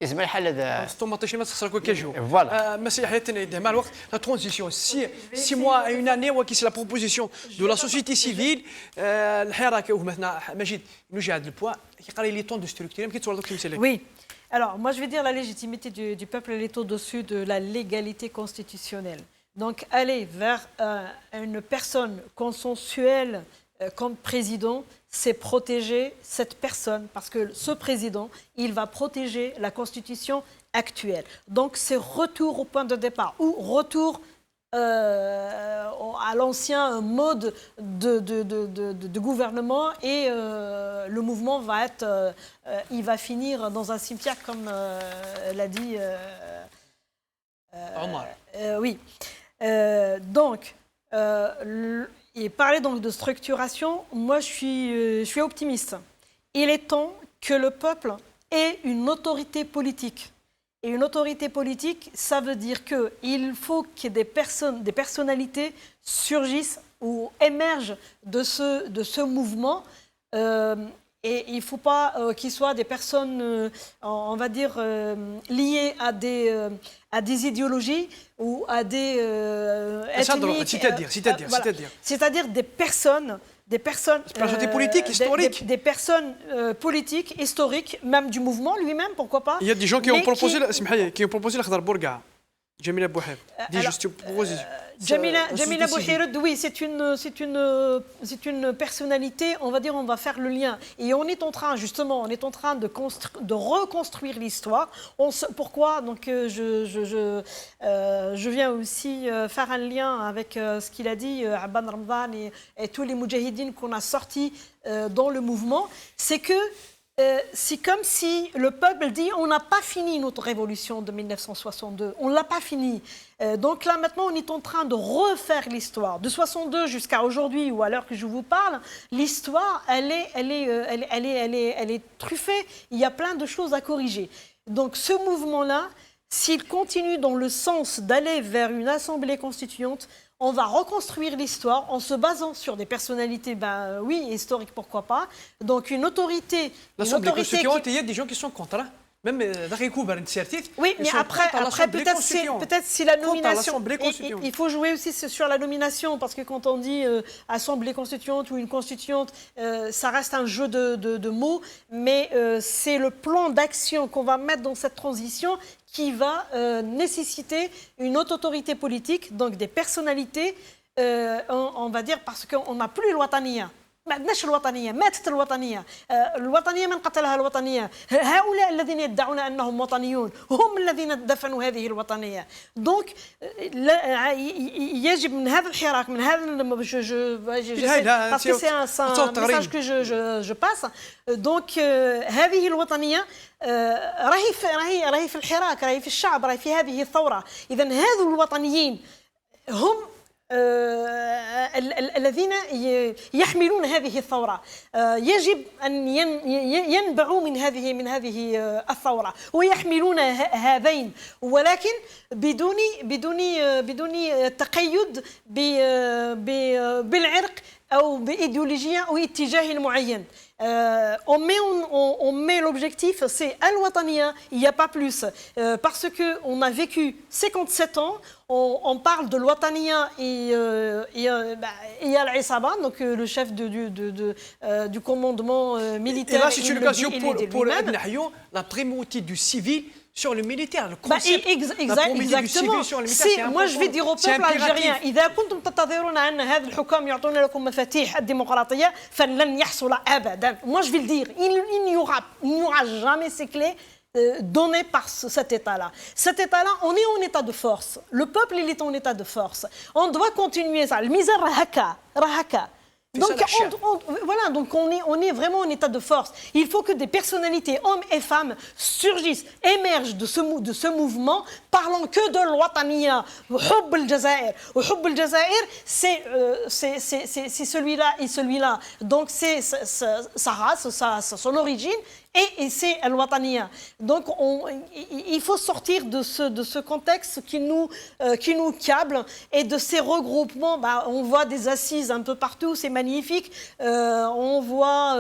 يزمل الحال هذا الطوماطيش ما تخسر كل كاجو فوالا مسيح حياتنا مع الوقت لا ترانزيسيون 6 mois une année وكي سي لا بروبوزيسيون دو لا سوسيتي سيفيل الحراك مثلا مجيد نجي هذا البوا كيقرا لي طون دو ستركتور يمكن تصور دوك المثال. Oui. Alors, moi, je vais dire la légitimité du peuple, elle est au-dessus de la légalité constitutionnelle. Donc, aller vers une personne consensuelle comme président, c'est protéger cette personne, parce que ce président, il va protéger la Constitution actuelle. Donc, c'est retour au point de départ, ou retour à l'ancien mode de gouvernement, et le mouvement va être, il va finir dans un cimetière, comme l'a dit Omar. Oui. Donc, et parler donc de structuration, moi je suis optimiste. Il est temps que le peuple ait une autorité politique. Et une autorité politique, ça veut dire qu'il faut que des personnalités surgissent ou émergent de ce mouvement. Et il ne faut pas qu'ils soient des personnes, on va dire, liées à des idéologies ou à des ethniques. C'est-à-dire des personnes politiques, historiques. Des personnes politiques, historiques, même du mouvement lui-même, pourquoi pas. Il y a des gens qui ont proposé, qui ont proposé la Khadar Bourga, Jamila Bouheb. Jamila Bouhired, oui, c'est une personnalité, on va dire, on va faire le lien. Et on est en train, justement, de reconstruire l'histoire. Pourquoi? Donc, je viens aussi faire un lien avec ce qu'il a dit, Abban Ramadan et tous les moudjahidines qu'on a sortis dans le mouvement. C'est que c'est comme si le peuple dit on n'a pas fini notre révolution de 1962, on ne l'a pas fini. Donc là maintenant on est en train de refaire l'histoire. De 62 jusqu'à aujourd'hui ou à l'heure que je vous parle, l'histoire elle est truffée, il y a plein de choses à corriger. Donc ce mouvement-là, s'il continue dans le sens d'aller vers une assemblée constituante, on va reconstruire l'histoire en se basant sur des personnalités, oui, historiques, pourquoi pas. Donc une autorité... L'Assemblée constituante, il y a des gens qui sont contre. Même oui, mais après peut-être si la nomination... Il faut jouer aussi sur la nomination, parce que quand on dit Assemblée constituante ou une constituante, ça reste un jeu de mots, mais c'est le plan d'action qu'on va mettre dans cette transition qui va nécessiter une haute autorité politique, donc des personnalités, on va dire, parce qu'on n'a plus le Ouattania. ما عندناش الوطنيه، ماتت الوطنيه من قتلها الوطنيه. هؤلاء الذين يدعون انهم وطنيون هم الذين دفنوا هذه الوطنيه. دونك يجب من هذا الحراك، من هذا parce que c'est un message que je passe. دونك هذه الوطنيه راهي في الحراك، راهي في الشعب، راهي في هذه الثوره. اذا هذو الوطنيين هم الذين يحملون هذه الثورة. يجب أن ينبعوا من هذه الثورة ويحملون هذين، ولكن بدون تقيد بالعرق أو بإيديولوجية أو اتجاه معين. On met l'objectif, c'est Al-Wataniya, il n'y a pas plus. Parce qu'on a vécu 57 ans, on parle de l'Ouattaniya et Al-Isaba, donc le chef du commandement militaire. Et là, c'est une occasion pour Ibn Ayoun, la primauté du civil sur le militaire. Le concept, la primauté du civil sur le militaire. Moi, je vais dire au peuple algérien, إذا كنتم تنتظرون أن هذا الحكام يعطون لكم مفاتيح الديمقراطية فلن يحصل أبدا. Moi, je vais le dire, il n'y aura jamais ces clés données par cet État-là. Cet État-là, on est en état de force. Le peuple, il est en état de force. On doit continuer ça. Le misère rahaka. Donc, on est vraiment en état de force. Il faut que des personnalités, hommes et femmes, surgissent, émergent de ce mouvement, parlant que de l'Ouattaniya. Hubb al-Jazair. Hubb al-Jazair, c'est celui-là et celui-là. Donc, c'est sa race, son origine. Et c'est Al-Wataniya. Donc, il faut sortir de ce contexte qui nous câble et de ces regroupements. On voit des assises un peu partout, c'est magnifique. On voit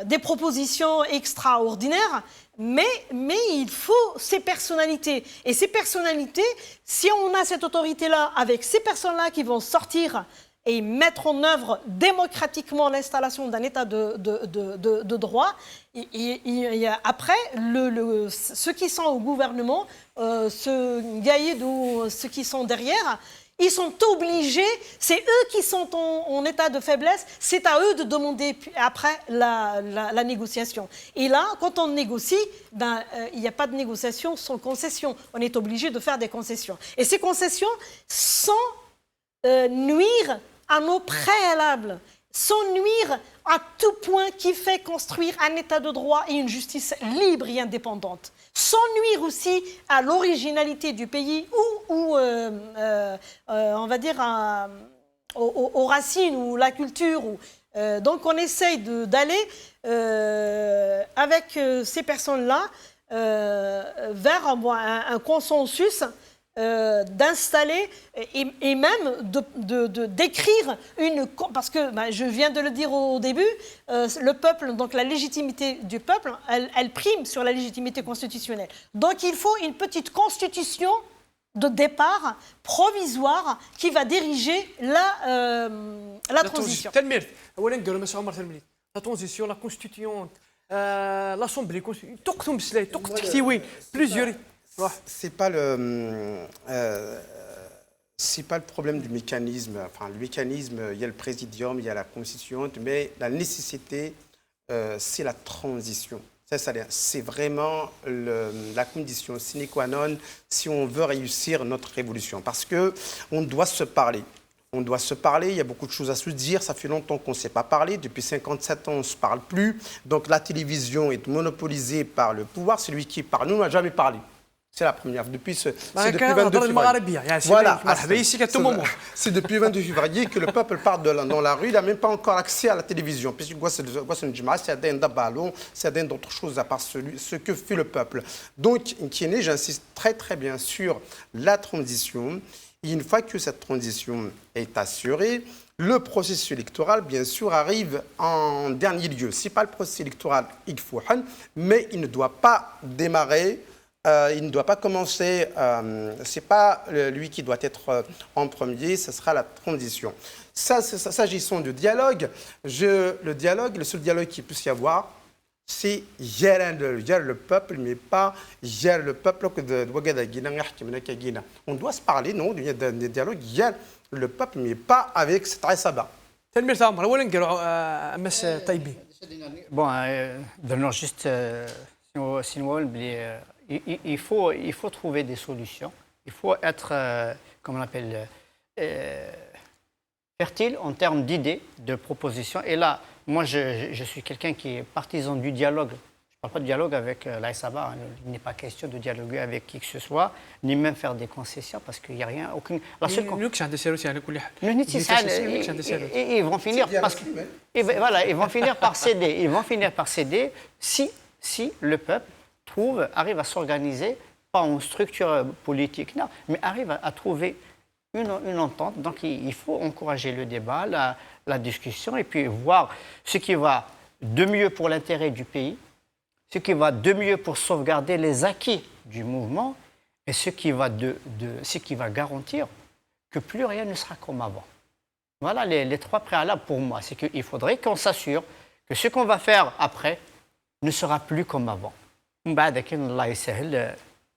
des propositions extraordinaires. Mais il faut ces personnalités. Et ces personnalités, si on a cette autorité-là, avec ces personnes-là qui vont sortir et mettre en œuvre démocratiquement l'installation d'un état de droit, après, ceux qui sont au gouvernement, ceux qui sont derrière, ils sont obligés, c'est eux qui sont en état de faiblesse, c'est à eux de demander après la négociation. Et là, quand on négocie, il n'y a pas de négociation sans concession. On est obligé de faire des concessions. Et ces concessions, sans nuire à nos préalables, sans nuire à tout point qui fait construire un état de droit et une justice libre et indépendante, sans nuire aussi à l'originalité du pays ou on va dire aux racines ou la culture. Donc on essaye d'aller avec ces personnes-là vers un consensus, d'installer et même d'écrire parce que je viens de le dire au début, le peuple, donc la légitimité du peuple, elle prime sur la légitimité constitutionnelle. Donc il faut une petite constitution de départ provisoire qui va diriger la transition. La transition, la constituante, l'Assemblée constituante, plusieurs. C'est pas le. C'est pas le problème du mécanisme. Enfin, le mécanisme, il y a le présidium, il y a la constituante, mais la nécessité, c'est la transition. C'est vraiment la condition sine qua non si on veut réussir notre révolution. Parce qu'on doit se parler. On doit se parler, il y a beaucoup de choses à se dire. Ça fait longtemps qu'on ne s'est pas parlé. Depuis 57 ans, on ne se parle plus. Donc la télévision est monopolisée par le pouvoir. Celui qui parle, nous, on n'a jamais parlé. C'est la première. C'est depuis 22 février. Voilà. C'est depuis 22 février que le peuple part dans la rue. Il n'a même pas encore accès à la télévision. Puisque c'est d'autres choses à part ce que fait le peuple. Donc, j'insiste très très bien sur la transition. Et une fois que cette transition est assurée, le processus électoral, bien sûr, arrive en dernier lieu. Ce n'est pas le processus électoral, mais il ne doit pas démarrer. Il ne doit pas commencer, ce n'est pas lui qui doit être en premier, ce sera la transition. S'agissant du dialogue, le seul dialogue qu'il puisse y avoir, c'est le peuple, mais pas le peuple de Ouagadougou. On doit se parler, non, du dialogue, le peuple, mais pas avec cette Aïsaba. Bon, juste, il faut trouver des solutions. Il faut être, comment on appelle, fertile en termes d'idées, de propositions. Et là, moi, je suis quelqu'un qui est partisan du dialogue. Je ne parle pas de dialogue avec l'Aïsaba. Il n'est pas question de dialoguer avec qui que ce soit, ni même faire des concessions, parce qu'il n'y a rien, aucune... Ils vont finir parce que... Voilà, ils vont finir par céder. Ils vont finir par céder si le peuple arrive à s'organiser, pas en structure politique, non, mais arrive à trouver une entente. Donc il faut encourager le débat, la discussion, et puis voir ce qui va de mieux pour l'intérêt du pays, ce qui va de mieux pour sauvegarder les acquis du mouvement, et ce qui va garantir que plus rien ne sera comme avant. Voilà les trois préalables pour moi. C'est qu'il faudrait qu'on s'assure que ce qu'on va faire après ne sera plus comme avant.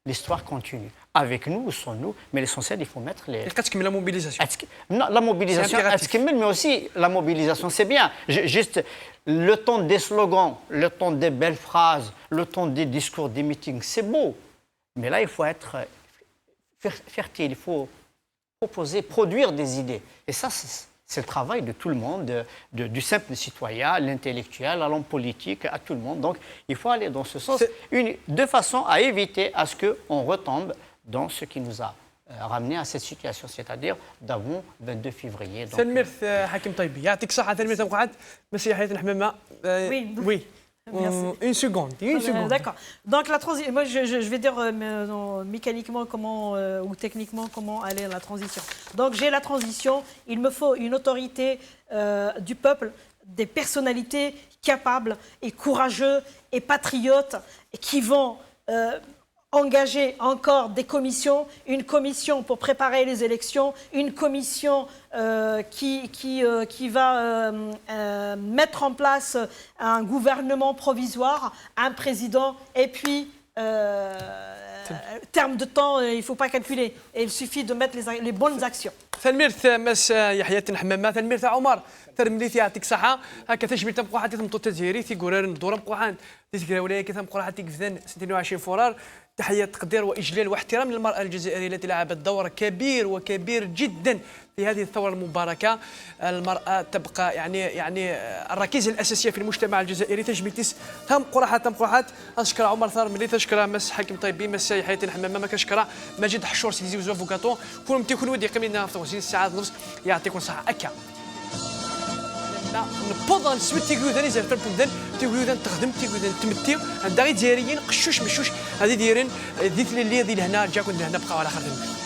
L'histoire continue. Avec nous ou sans nous, mais l'essentiel, il faut mettre les... La mobilisation. Non, la mobilisation, mais aussi la mobilisation, c'est bien. Juste le temps des slogans, le temps des belles phrases, le temps des discours, des meetings, c'est beau. Mais là, il faut être fertile, il faut proposer, produire des idées. Et ça, c'est le travail de tout le monde, du simple citoyen, à l'intellectuel, à l'homme politique, à tout le monde. Donc, il faut aller dans ce sens, de façon à éviter à ce qu'on retombe dans ce qui nous a ramené à cette situation, c'est-à-dire d'avant 22 février. تلميذ حكيم طيبي يعطيك الصحة تلميذ أبو قعد مسي حياة الحمامة. Oui. Une seconde. D'accord. Donc la transition, moi je vais dire mécaniquement ou techniquement comment aller à la transition. Donc j'ai la transition, il me faut une autorité du peuple, des personnalités capables et courageux et patriotes qui vont engager encore des commissions, une commission pour préparer les élections, une commission qui va mettre en place un gouvernement provisoire, un président, et puis, terme de temps, il ne faut pas calculer, et il suffit de mettre les bonnes actions. تلميذ مس يحيى الحمامة تلميذ عمر ترملي يعطيك صحة هكا تجميل تمقوحة تمطو تزهيري تيقولر ندور مقوحان تيقولر ولاية تمقوحة تيقفذن 26 فرار تحية تقدير وإجلال واحترام للمرأة الجزائرية التي لعبت دور كبير وكبير جدا في هذه الثورة المباركة. المرأة تبقى يعني الركيزة الأساسية في المجتمع الجزائري تجميل تيس هم قرحات أشكر عمر ثار ملي تشكر مس حكيم طيبي مس يحيى الحمامة ما كشكر ماجد حشور سيدي وزوا فوكاتو كلهم تيكونوا ودي قيمنا في 20 ساعة ونص يعطيكم صحة أكا نبوض نسوي تيقولون زي الفرد تيقولون تخدم تيقولون تمتي عندها غير جزائريين قشوش مشوش هذه دايرين ديت اللي هنا جاكم هنا بقاو على خاطر